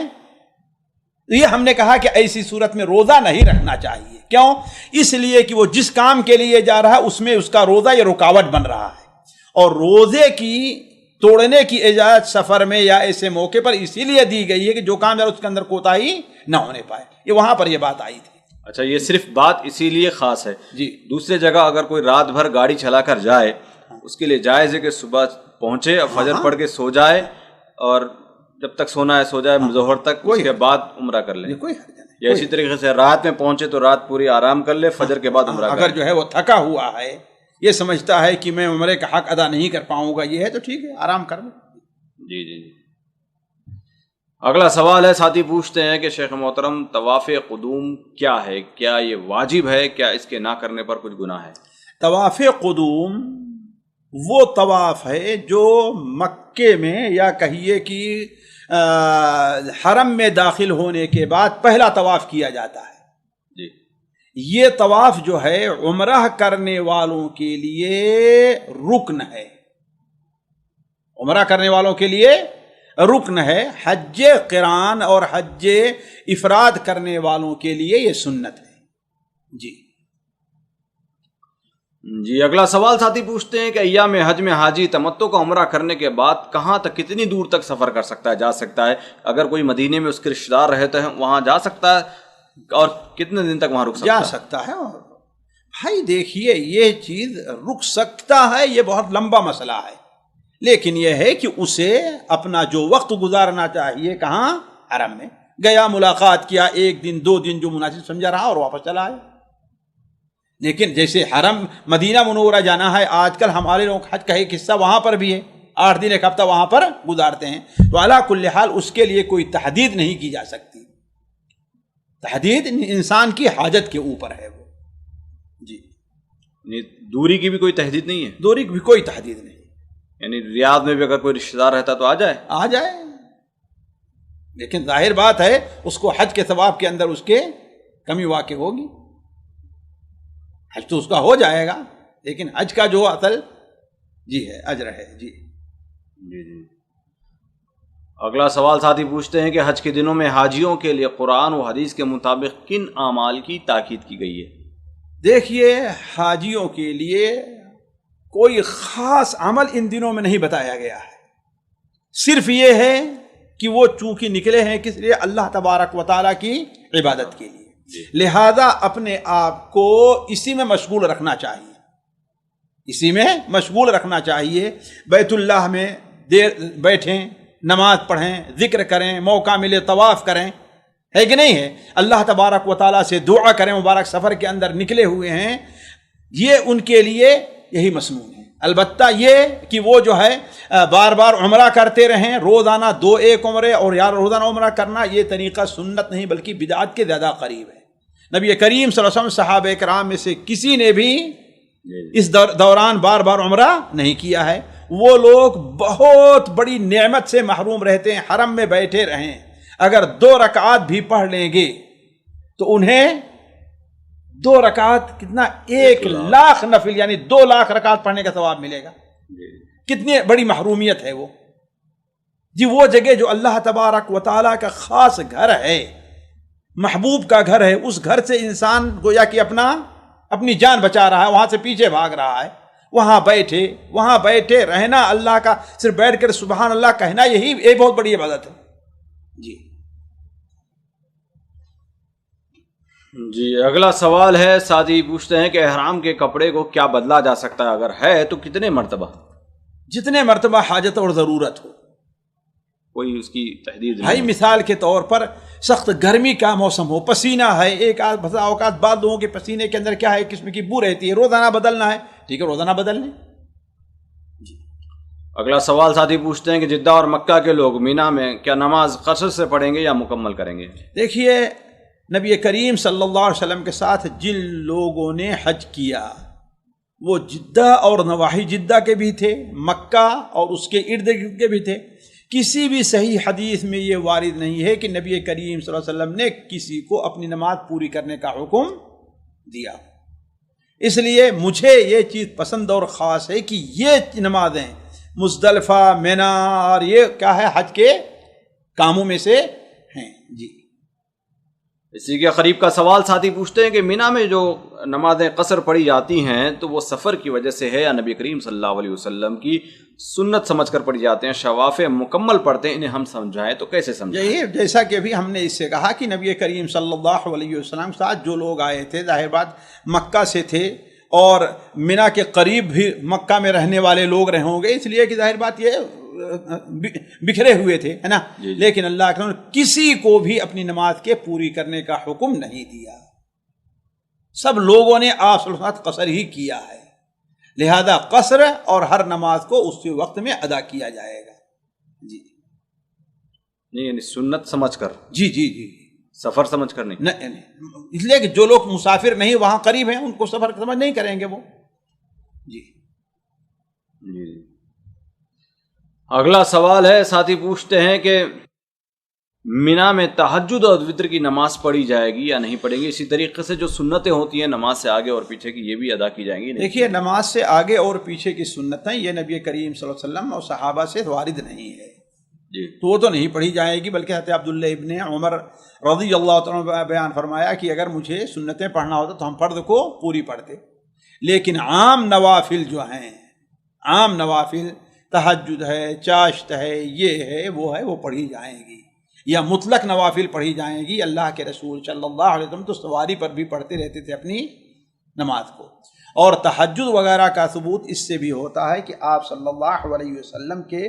یہ ہم نے کہا کہ ایسی صورت میں روزہ نہیں رکھنا چاہیے۔ کیوں؟ اس لیے کہ وہ جس کام کے لیے جا رہا ہے اس میں اس کا روزہ یہ رکاوٹ بن رہا ہے، اور روزے کی توڑنے کی اجازت سفر میں یا ایسے موقع پر اسی لیے دی گئی ہے کہ جو کام جا رہا ہے اس کے اندر کوتاہی نہ ہونے پائے۔ یہ وہاں پر یہ بات آئی تھی۔ اچھا، یہ صرف بات اسی لیے خاص ہے جی، دوسرے جگہ اگر کوئی رات بھر گاڑی چلا کر جائے، اس کے لیے جائز ہے کہ صبح پہنچے اور فجر پڑھ کے سو جائے، اور جب تک سونا ہے سو جائے ظہر تک، اس کے بعد عمرہ کر لیں، کوئی حرج نہیں۔ یا اسی طریقے سے رات میں پہنچے تو رات پوری آرام کر لے، فجر کے بعد عمرہ کر اگر جو ہے وہ تھکا ہوا ہے، یہ سمجھتا ہے کہ میں عمرے کا حق ادا نہیں کر پاؤں گا، یہ ہے تو ٹھیک ہے، آرام کر لیں۔ جی جی جی۔ اگلا سوال ہے، ساتھی پوچھتے ہیں کہ شیخ محترم طواف قدوم کیا ہے؟ کیا یہ واجب ہے؟ کیا اس کے نہ کرنے پر کچھ گناہ ہے؟ طواف قدوم وہ طواف ہے جو مکے میں یا کہیے کہ حرم میں داخل ہونے کے بعد پہلا طواف کیا جاتا ہے۔ جی، یہ طواف جو ہے عمرہ کرنے والوں کے لیے رکن ہے، عمرہ کرنے والوں کے لیے رکن ہے، حج قران اور حج افراد کرنے والوں کے لیے یہ سنت ہے۔ جی جی۔ اگلا سوال ساتھی پوچھتے ہیں کہ ایام حج میں حاجی تمتع کا عمرہ کرنے کے بعد کہاں تک، کتنی دور تک سفر کر سکتا ہے، جا سکتا ہے؟ اگر کوئی مدینے میں اس کے رشتہ دار رہتے ہیں وہاں جا سکتا ہے، اور کتنے دن تک وہاں رک سکتا ہے؟ جا سکتا ہے۔ اور بھائی دیکھیے، یہ چیز رک سکتا ہے، یہ بہت لمبا مسئلہ ہے، لیکن یہ ہے کہ اسے اپنا جو وقت گزارنا چاہیے کہاں؟ حرم میں گیا، ملاقات کیا، 1 دن 2 دن جو مناسب سمجھا رہا اور واپس چلا آئے۔ لیکن جیسے حرم مدینہ منورہ جانا ہے، آج کل ہمارے لوگ حج کا ایک حصہ وہاں پر بھی ہے، 8 دن 1 ہفتہ وہاں پر گزارتے ہیں، تو علی کل حال اس کے لیے کوئی تحدید نہیں کی جا سکتی، تحدید انسان کی حاجت کے اوپر ہے وہ۔ جی، یعنی دوری کی بھی کوئی تحدید نہیں ہے؟ دوری کی بھی کوئی تحدید نہیں، یعنی ریاض میں بھی اگر کوئی رشتہ دار رہتا تو آ جائے، لیکن ظاہر بات ہے اس کو حج کے ثواب کے اندر اس کے کمی واقع ہوگی۔ حج تو اس کا ہو جائے گا، لیکن حج کا جو اصل جی ہے اجر ہے۔ جی جی جی۔ اگلا سوال ساتھی پوچھتے ہیں کہ حج کے دنوں میں حاجیوں کے لیے قرآن و حدیث کے مطابق کن اعمال کی تاکید کی گئی ہے؟ دیکھیے، حاجیوں کے لیے کوئی خاص عمل ان دنوں میں نہیں بتایا گیا ہے، صرف یہ ہے کہ وہ چونکہ نکلے ہیں کس لیے؟ اللہ تبارک و تعالیٰ کی عبادت کے لیے، لہذا اپنے آپ کو اسی میں مشغول رکھنا چاہیے، اسی میں مشغول رکھنا چاہیے۔ بیت اللہ میں دیر بیٹھیں، نماز پڑھیں، ذکر کریں، موقع ملے طواف کریں، ہے کہ نہیں ہے؟ اللہ تبارک و تعالیٰ سے دعا کریں، مبارک سفر کے اندر نکلے ہوئے ہیں، یہ ان کے لیے یہی مسنون ہے۔ البتہ یہ کہ وہ جو ہے بار بار عمرہ کرتے رہیں، روزانہ 2-1 عمرے، اور یار روزانہ عمرہ کرنا یہ طریقہ سنت نہیں بلکہ بدعت کے زیادہ قریب ہے۔ نبی کریم صلی اللہ علیہ وسلم صحابہ کرام میں سے کسی نے بھی اس دوران بار بار عمرہ نہیں کیا ہے۔ وہ لوگ بہت بڑی نعمت سے محروم رہتے ہیں، حرم میں بیٹھے رہیں، اگر 2 رکعات بھی پڑھ لیں گے تو انہیں 2 رکعت کتنا 1 لاکھ نفل یعنی 2 لاکھ رکعت پڑھنے کا ثواب ملے گا. کتنی بڑی محرومیت ہے وہ جی. وہ جگہ جو اللہ تبارک و تعالیٰ کا خاص گھر ہے, محبوب کا گھر ہے, اس گھر سے انسان گویا کہ اپنی جان بچا رہا ہے, وہاں سے پیچھے بھاگ رہا ہے. وہاں بیٹھے رہنا, اللہ کا صرف بیٹھ کر سبحان اللہ کہنا, یہی ایک بہت بڑی عبادت ہے جی. جی اگلا سوال ہے, ساتھی پوچھتے ہیں کہ احرام کے کپڑے کو کیا بدلا جا سکتا ہے, اگر ہے تو کتنے مرتبہ؟ جتنے مرتبہ حاجت اور ضرورت ہو. کوئی اس کی تحدید بھائی مثال کے طور پر سخت گرمی کا موسم ہو, پسینہ ہے, ایک اوقات بعد لوگوں کے پسینے کے اندر کیا ہے, قسم کی بو رہتی ہے, روزانہ بدلنا ہے, ٹھیک ہے روزانہ بدل لیں. اگلا سوال ساتھی پوچھتے ہیں کہ جدہ اور مکہ کے لوگ مینا میں کیا نماز قصر سے پڑھیں گے یا مکمل کریں گے؟ دیکھیے نبی کریم صلی اللہ علیہ وسلم کے ساتھ جن لوگوں نے حج کیا وہ جدہ اور نواحی جدہ کے بھی تھے, مکہ اور اس کے ارد گرد کے بھی تھے. کسی بھی صحیح حدیث میں یہ وارد نہیں ہے کہ نبی کریم صلی اللہ علیہ وسلم نے کسی کو اپنی نماز پوری کرنے کا حکم دیا. اس لیے مجھے یہ چیز پسند اور خاص ہے کہ یہ نمازیں مزدلفہ, مینا اور یہ کیا ہے حج کے کاموں میں سے ہیں جی. اسی کے قریب کا سوال ساتھی پوچھتے ہیں کہ مینا میں جو نمازیں قصر پڑھی جاتی ہیں تو وہ سفر کی وجہ سے ہے یا نبی کریم صلی اللہ علیہ وسلم کی سنت سمجھ کر پڑھی جاتے ہیں؟ شواف مکمل پڑھتے ہیں, انہیں ہم سمجھائیں تو کیسے سمجھائیں؟ جیسا کہ ابھی ہم نے اس سے کہا کہ نبی کریم صلی اللہ علیہ وسلم کے ساتھ جو لوگ آئے تھے ظاہر بات مکہ سے تھے اور مینا کے قریب بھی مکہ میں رہنے والے لوگ رہے ہوں گے, اس لیے کہ ظاہر بات یہ بکھرے ہوئے تھے ہے نا. لیکن اللہ کے نے کسی کو بھی اپنی نماز کے پوری کرنے کا حکم نہیں دیا, سب لوگوں نے آپ صلی اللہ علیہ وسلم قصر ہی کیا ہے, لہذا قصر اور ہر نماز کو اس کے وقت میں ادا کیا جائے گا جی. نہیں یعنی سنت سمجھ کر, جی جی جی, سفر سمجھ کر نہیں. اس لیے کہ جو لوگ مسافر نہیں وہاں قریب ہیں ان کو سفر سمجھ نہیں کریں گے وہ جی. جی اگلا سوال ہے, ساتھی پوچھتے ہیں کہ مینا میں تہجد اور وتر کی نماز پڑھی جائے گی یا نہیں پڑھیں گی؟ اسی طریقے سے جو سنتیں ہوتی ہیں نماز سے آگے اور پیچھے کی, یہ بھی ادا کی جائیں گی؟ دیکھیے نماز سے آگے اور پیچھے کی سنتیں یہ نبی کریم صلی اللہ علیہ وسلم اور صحابہ سے وارد نہیں ہے جی, تو وہ تو نہیں پڑھی جائے گی. بلکہ حضرت عبداللہ ابن عمر رضی اللہ تعالیٰ بیان فرمایا کہ اگر مجھے سنتیں پڑھنا ہوتا تو ہم فرض کو پوری پڑھتے, لیکن عام نوافل جو ہیں, عام نوافل تہجد ہے, چاشت ہے, یہ ہے وہ پڑھی جائیں گی, یا مطلق نوافل پڑھی جائیں گی. اللہ کے رسول صلی اللہ علیہ وسلم تو سواری پر بھی پڑھتے رہتے تھے اپنی نماز کو, اور تہجد وغیرہ کا ثبوت اس سے بھی ہوتا ہے کہ آپ صلی اللہ علیہ وسلم کے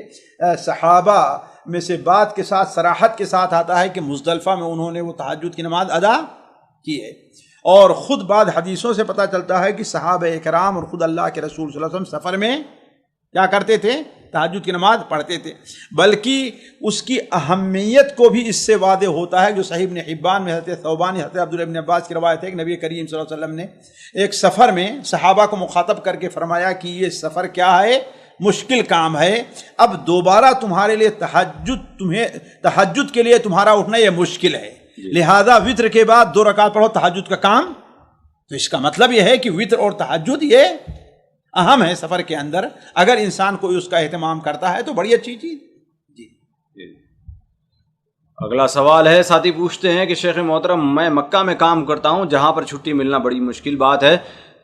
صحابہ میں سے بات کے ساتھ صراحت کے ساتھ آتا ہے کہ مزدلفہ میں انہوں نے وہ تہجد کی نماز ادا کی ہے, اور خود بعد حدیثوں سے پتہ چلتا ہے کہ صحابہ اکرام اور خود اللہ کے رسول صلی اللہ علیہ وسلم سفر میں کیا کرتے تھے, تہجد کی نماز پڑھتے تھے. بلکہ اس کی اہمیت کو بھی اس سے واضح ہوتا ہے جو صحیح ابن حبان میں حضرت ثوبان حضرت عبداللہ ابن عباس کی روایت ہے کہ نبی کریم صلی اللہ علیہ وسلم نے ایک سفر میں صحابہ کو مخاطب کر کے فرمایا کہ یہ سفر کیا ہے, مشکل کام ہے, اب دوبارہ تمہارے لیے تہجد کے لیے تمہارا اٹھنا یہ مشکل ہے, لہذا وتر کے بعد 2 رکعت پڑھو تہجد کا کام. تو اس کا مطلب یہ ہے کہ وتر اور تہجد یہ اہم ہے سفر کے اندر, اگر انسان کوئی اس کا اہتمام کرتا ہے تو بڑی اچھی چیز جی. اگلا سوال ہے, ساتھی پوچھتے ہیں کہ شیخ محترم میں مکہ میں کام کرتا ہوں جہاں پر چھٹی ملنا بڑی مشکل بات ہے,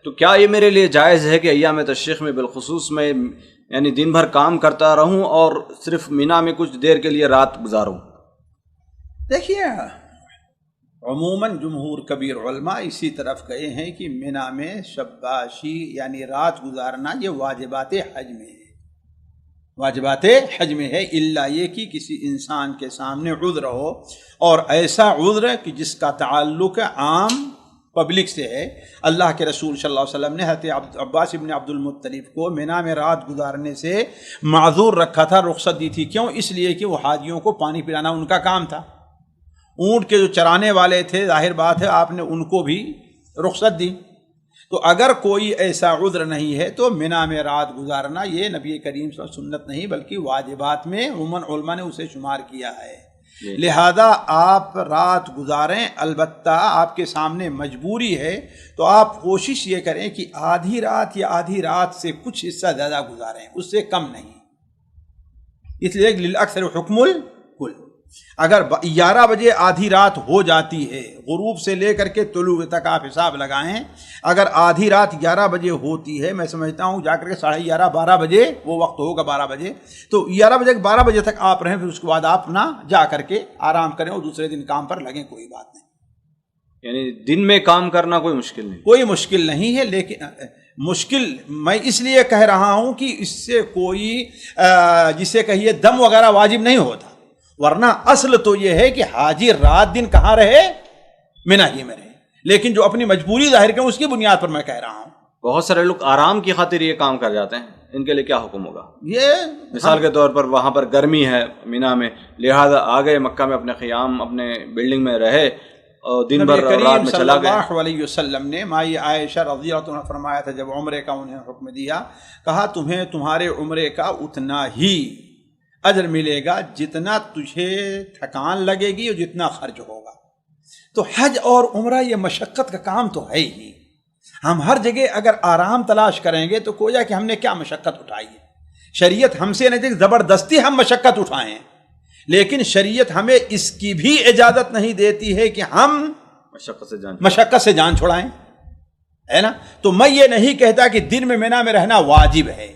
تو کیا یہ میرے لیے جائز ہے کہ ایام تشریق میں بالخصوص میں یعنی دن بھر کام کرتا رہوں اور صرف مینا میں کچھ دیر کے لیے رات گزاروں؟ دیکھیے عموماً جمہور کبیر علماء اسی طرف گئے ہیں کہ مینا میں شباشی یعنی رات گزارنا یہ واجبات حج میں ہے, واجبات حج میں ہے, الا یہ کہ کسی انسان کے سامنے عذر ہو, اور ایسا عذر کہ جس کا تعلق عام پبلک سے ہے. اللہ کے رسول صلی اللہ علیہ وسلم نے حضرت عباس ابن عبد المطلب کو مینا میں رات گزارنے سے معذور رکھا تھا, رخصت دی تھی. کیوں؟ اس لیے کہ وہ حاجیوں کو پانی پلانا ان کا کام تھا. اونٹ کے جو چرانے والے تھے ظاہر بات ہے آپ نے ان کو بھی رخصت دی. تو اگر کوئی ایسا عذر نہیں ہے تو مینا میں رات گزارنا یہ نبی کریم صلی اللہ علیہ وسلم سنت نہیں بلکہ واجبات میں عموماً علماء نے اسے شمار کیا ہے. لہذا آپ رات گزاریں، البتہ آپ کے سامنے مجبوری ہے تو آپ کوشش یہ کریں کہ آدھی رات یا آدھی رات سے کچھ حصہ زیادہ گزاریں، اس سے کم نہیں، اس لیے للأکثر حکم الکل۔ اگر 11 بجے آدھی رات ہو جاتی ہے، غروب سے لے کر کے طلوع تک آپ حساب لگائیں، اگر آدھی رات 11 بجے ہوتی ہے، میں سمجھتا ہوں جا کر کے 11:30 12 بجے وہ وقت ہوگا، 12 بجے، تو 11 بجے 12 بجے تک آپ رہیں، پھر اس کے بعد آپ نہ جا کر کے آرام کریں اور دوسرے دن کام پر لگیں، کوئی بات نہیں۔ یعنی دن میں کام کرنا کوئی مشکل نہیں؟ کوئی مشکل نہیں ہے، لیکن مشکل میں اس لیے کہہ رہا ہوں کہ اس سے کوئی جسے کہیے دم وغیرہ واجب نہیں ہوتا، ورنہ اصل تو یہ ہے کہ حاجی رات دن کہاں رہے؟ منی ہی میں رہے، لیکن جو اپنی مجبوری ظاہر کریں اس کی بنیاد پر میں کہہ رہا ہوں۔ بہت سارے لوگ آرام کی خاطر یہ کام کر جاتے ہیں، ان کے لیے کیا حکم ہوگا؟ یہ مثال کے طور پر وہاں پر گرمی ہے مینا میں، لہذا آ گئے مکہ میں، اپنے خیام اپنے بلڈنگ میں رہے اور دن بھر رات میں چلا گئے۔ نبی کریم صلی اللہ علیہ وسلم نے مائی عائشہ رضی اللہ عنہا فرمایا تھا، جب عمرے کا انہیں حکم دیا، کہا تمہیں تمہارے عمرے کا اتنا ہی اجر ملے گا جتنا تجھے تھکان لگے گی اور جتنا خرچ ہوگا۔ تو حج اور عمرہ یہ مشقت کا کام تو ہے ہی، ہم ہر جگہ اگر آرام تلاش کریں گے تو گویا کہ ہم نے کیا مشقت اٹھائی ہے۔ شریعت ہم سے نہیں زبردستی ہم مشقت اٹھائیں، لیکن شریعت ہمیں اس کی بھی اجازت نہیں دیتی ہے کہ ہم مشقت سے جان چھڑائیں، ہے نا؟ تو میں یہ نہیں کہتا کہ دن میں مینا میں رہنا واجب ہے،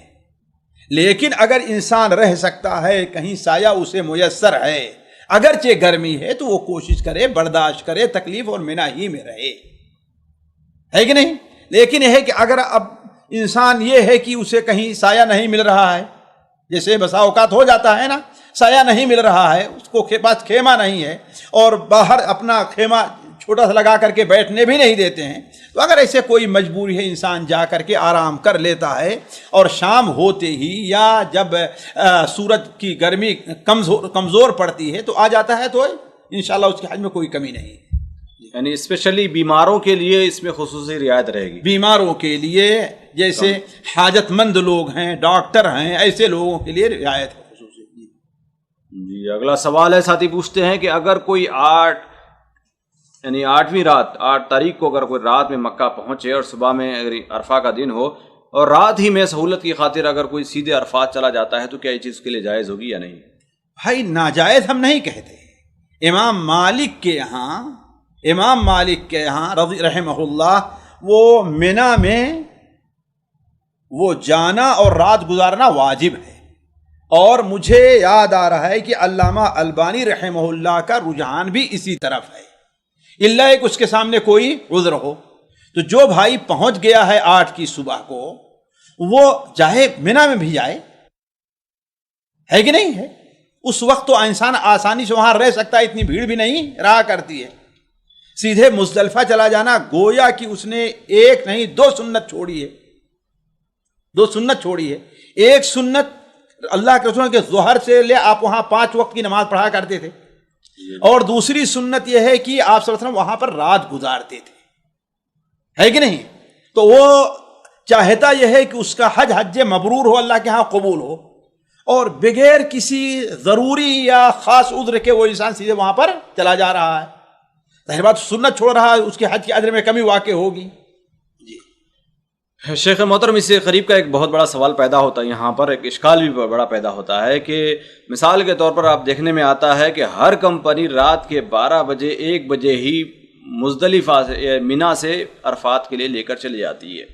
لیکن اگر انسان رہ سکتا ہے، کہیں سایہ اسے میسر ہے، اگرچہ گرمی ہے تو وہ کوشش کرے، برداشت کرے تکلیف اور مینا ہی میں رہے، ہے کہ نہیں؟ لیکن یہ ہے کہ اگر اب انسان یہ ہے کہ اسے کہیں سایہ نہیں مل رہا ہے، جیسے بسا اوقات ہو جاتا ہے نا، سایہ نہیں مل رہا ہے، اس کو پاس خیمہ نہیں ہے اور باہر اپنا خیمہ چھوٹا سا لگا کر کے بیٹھنے بھی نہیں دیتے ہیں، تو اگر ایسے کوئی مجبوری ہے، انسان جا کر کے آرام کر لیتا ہے اور شام ہوتے ہی یا جب سورج کی گرمی کمزور پڑتی ہے تو آ جاتا ہے، تو انشاءاللہ اس کے حج میں کوئی کمی نہیں۔ یعنی اسپیشلی بیماروں کے لیے اس میں خصوصی رعایت رہے گی؟ بیماروں کے لیے، جیسے حاجت مند لوگ ہیں، ڈاکٹر ہیں، ایسے لوگوں کے لیے رعایت ہے خصوصی۔ جی اگلا سوال ہے، ساتھی پوچھتے ہیں کہ اگر کوئی 8ویں رات 8 تاریخ کو اگر کوئی رات میں مکہ پہنچے اور صبح میں اگر عرفہ کا دن ہو اور رات ہی میں سہولت کی خاطر اگر کوئی سیدھے عرفات چلا جاتا ہے تو کیا یہ چیز کے لیے جائز ہوگی یا نہیں؟ بھائی ناجائز ہم نہیں کہتے، امام مالک کے یہاں رضی رحمہ اللہ وہ مینا میں وہ جانا اور رات گزارنا واجب ہے، اور مجھے یاد آ رہا ہے کہ علامہ البانی رحمہ اللہ کا رجحان بھی اسی طرف ہے، اللہ ایک اس کے سامنے کوئی عذر ہو۔ تو جو بھائی پہنچ گیا ہے 8 کی صبح کو، وہ چاہے مینا میں بھی جائے، ہے کہ نہیں ہے؟ اس وقت تو انسان آسانی سے وہاں رہ سکتا ہے، اتنی بھیڑ بھی نہیں رہا کرتی ہے۔ سیدھے مزدلفہ چلا جانا گویا کہ اس نے ایک نہیں 2 سنت چھوڑی ہے، 2 سنت چھوڑی ہے۔ ایک سنت اللہ کے رسول کے ظہر سے لے آپ وہاں 5 وقت کی نماز پڑھا کرتے تھے، اور دوسری سنت یہ ہے کہ آپ صلی اللہ علیہ وسلم وہاں پر رات گزارتے تھے، ہے کہ نہیں؟ تو وہ چاہتا یہ ہے کہ اس کا حج مبرور ہو، اللہ کے ہاں قبول ہو، اور بغیر کسی ضروری یا خاص عذر کے وہ انسان سیدھے وہاں پر چلا جا رہا ہے، ظاہر بات سنت چھوڑ رہا ہے، اس کے حج کے اجر میں کمی واقع ہوگی۔ شیخ محترم، اس سے قریب کا ایک بہت بڑا سوال پیدا ہوتا ہے، یہاں پر ایک اشکال بھی بڑا پیدا ہوتا ہے کہ مثال کے طور پر آپ دیکھنے میں آتا ہے کہ ہر کمپنی رات کے 12 بجے 1 بجے ہی مزدلفہ سے مینا سے عرفات کے لیے لے کر چلی جاتی ہے۔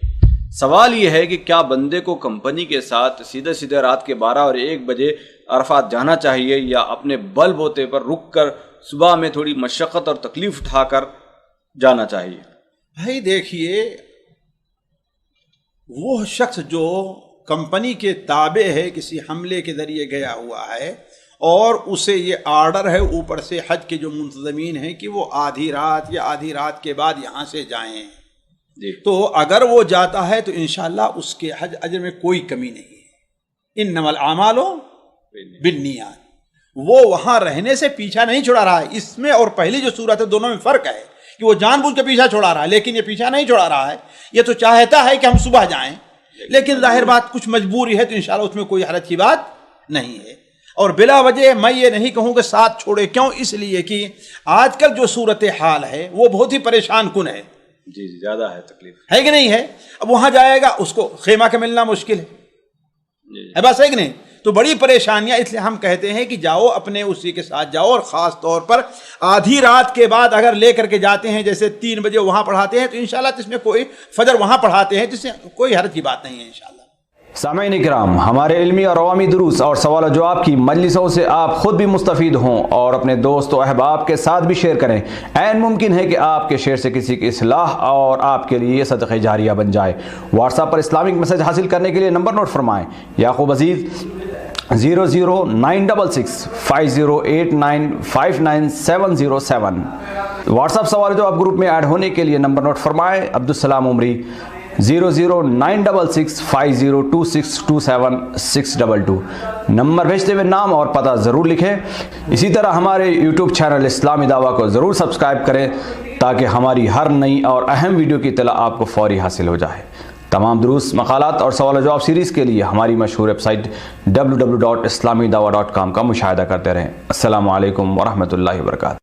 سوال یہ ہے کہ کیا بندے کو کمپنی کے ساتھ سیدھے رات کے 12 اور 1 بجے عرفات جانا چاہیے، یا اپنے بل بوتے پر رک کر صبح میں تھوڑی مشقت اور تکلیف اٹھا کر جانا چاہیے؟ بھائی دیکھیے، وہ شخص جو کمپنی کے تابع ہے، کسی حملے کے ذریعے گیا ہوا ہے اور اسے یہ آرڈر ہے اوپر سے حج کے جو منتظمین ہیں کہ وہ آدھی رات یا آدھی رات کے بعد یہاں سے جائیں، تو اگر وہ جاتا ہے تو انشاءاللہ اس کے حج اجر میں کوئی کمی نہیں ہے۔ انما الاعمال بالنیات، وہ وہاں رہنے سے پیچھا نہیں چھڑا رہا ہے۔ اس میں اور پہلی جو صورت ہے دونوں میں فرق ہے کہ وہ جان بوجھ کے پیچھا چھوڑا رہا ہے، لیکن یہ پیچھا نہیں چھوڑا رہا ہے، یہ تو چاہتا ہے کہ ہم صبح جائیں، لیکن ظاہر بات کچھ مجبوری ہے تو انشاءاللہ اس میں کوئی حرج کی بات نہیں ہے۔ اور بلا وجہ میں یہ نہیں کہوں کہ ساتھ چھوڑے. کیوں؟ اس لیے کہ آج کل جو صورتحال ہے وہ بہت ہی پریشان کن ہے. جی زیادہ ہے تکلیف ہے کہ نہیں ہے؟ اب وہاں جائے گا اس کو خیمہ کا ملنا مشکل ہے بس، ہے کہ نہیں؟ تو بڑی پریشانیاں. اس لیے ہم کہتے ہیں کہ جاؤ اپنے اسی کے ساتھ جاؤ، اور خاص طور پر آدھی رات کے بعد اگر لے کر کے جاتے ہیں، جیسے 3 بجے وہاں پڑھاتے ہیں، تو انشاءاللہ اس میں کوئی فجر وہاں پڑھاتے ہیں جس سے کوئی حرج کی بات نہیں ہے انشاءاللہ. سامعین کرام، ہمارے علمی اور عوامی دروس اور سوال و جواب کی مجلسوں سے آپ خود بھی مستفید ہوں اور اپنے دوست و احباب کے ساتھ بھی شیئر کریں. عین ممکن ہے کہ آپ کے شیئر سے کسی کی اصلاح اور آپ کے لیے صدقہ جاریہ بن جائے. واٹس ایپ پر اسلامک میسج حاصل کرنے کے لیے نمبر نوٹ فرمائیں: یعقوب عزیز 00966 5089 59707. واٹس ایپ سوال جو آپ گروپ میں ایڈ ہونے کے لیے نمبر نوٹ فرمائیں: عبدالسلام عمری 00966 502627 نمبر بھیجتے ہوئے نام اور پتہ ضرور لکھیں. اسی طرح ہمارے یوٹیوب چینل اسلامی دعویٰ کو ضرور سبسکرائب کریں تاکہ ہماری ہر نئی اور اہم ویڈیو کی اطلاع آپ کو فوری حاصل ہو جائے. تمام دروس، مقالات اور سوال و جواب سیریز کے لیے ہماری مشہور ویب سائٹ www.islamidawah.com کا مشاہدہ کرتے رہیں. السلام علیکم ورحمۃ اللہ وبرکاتہ.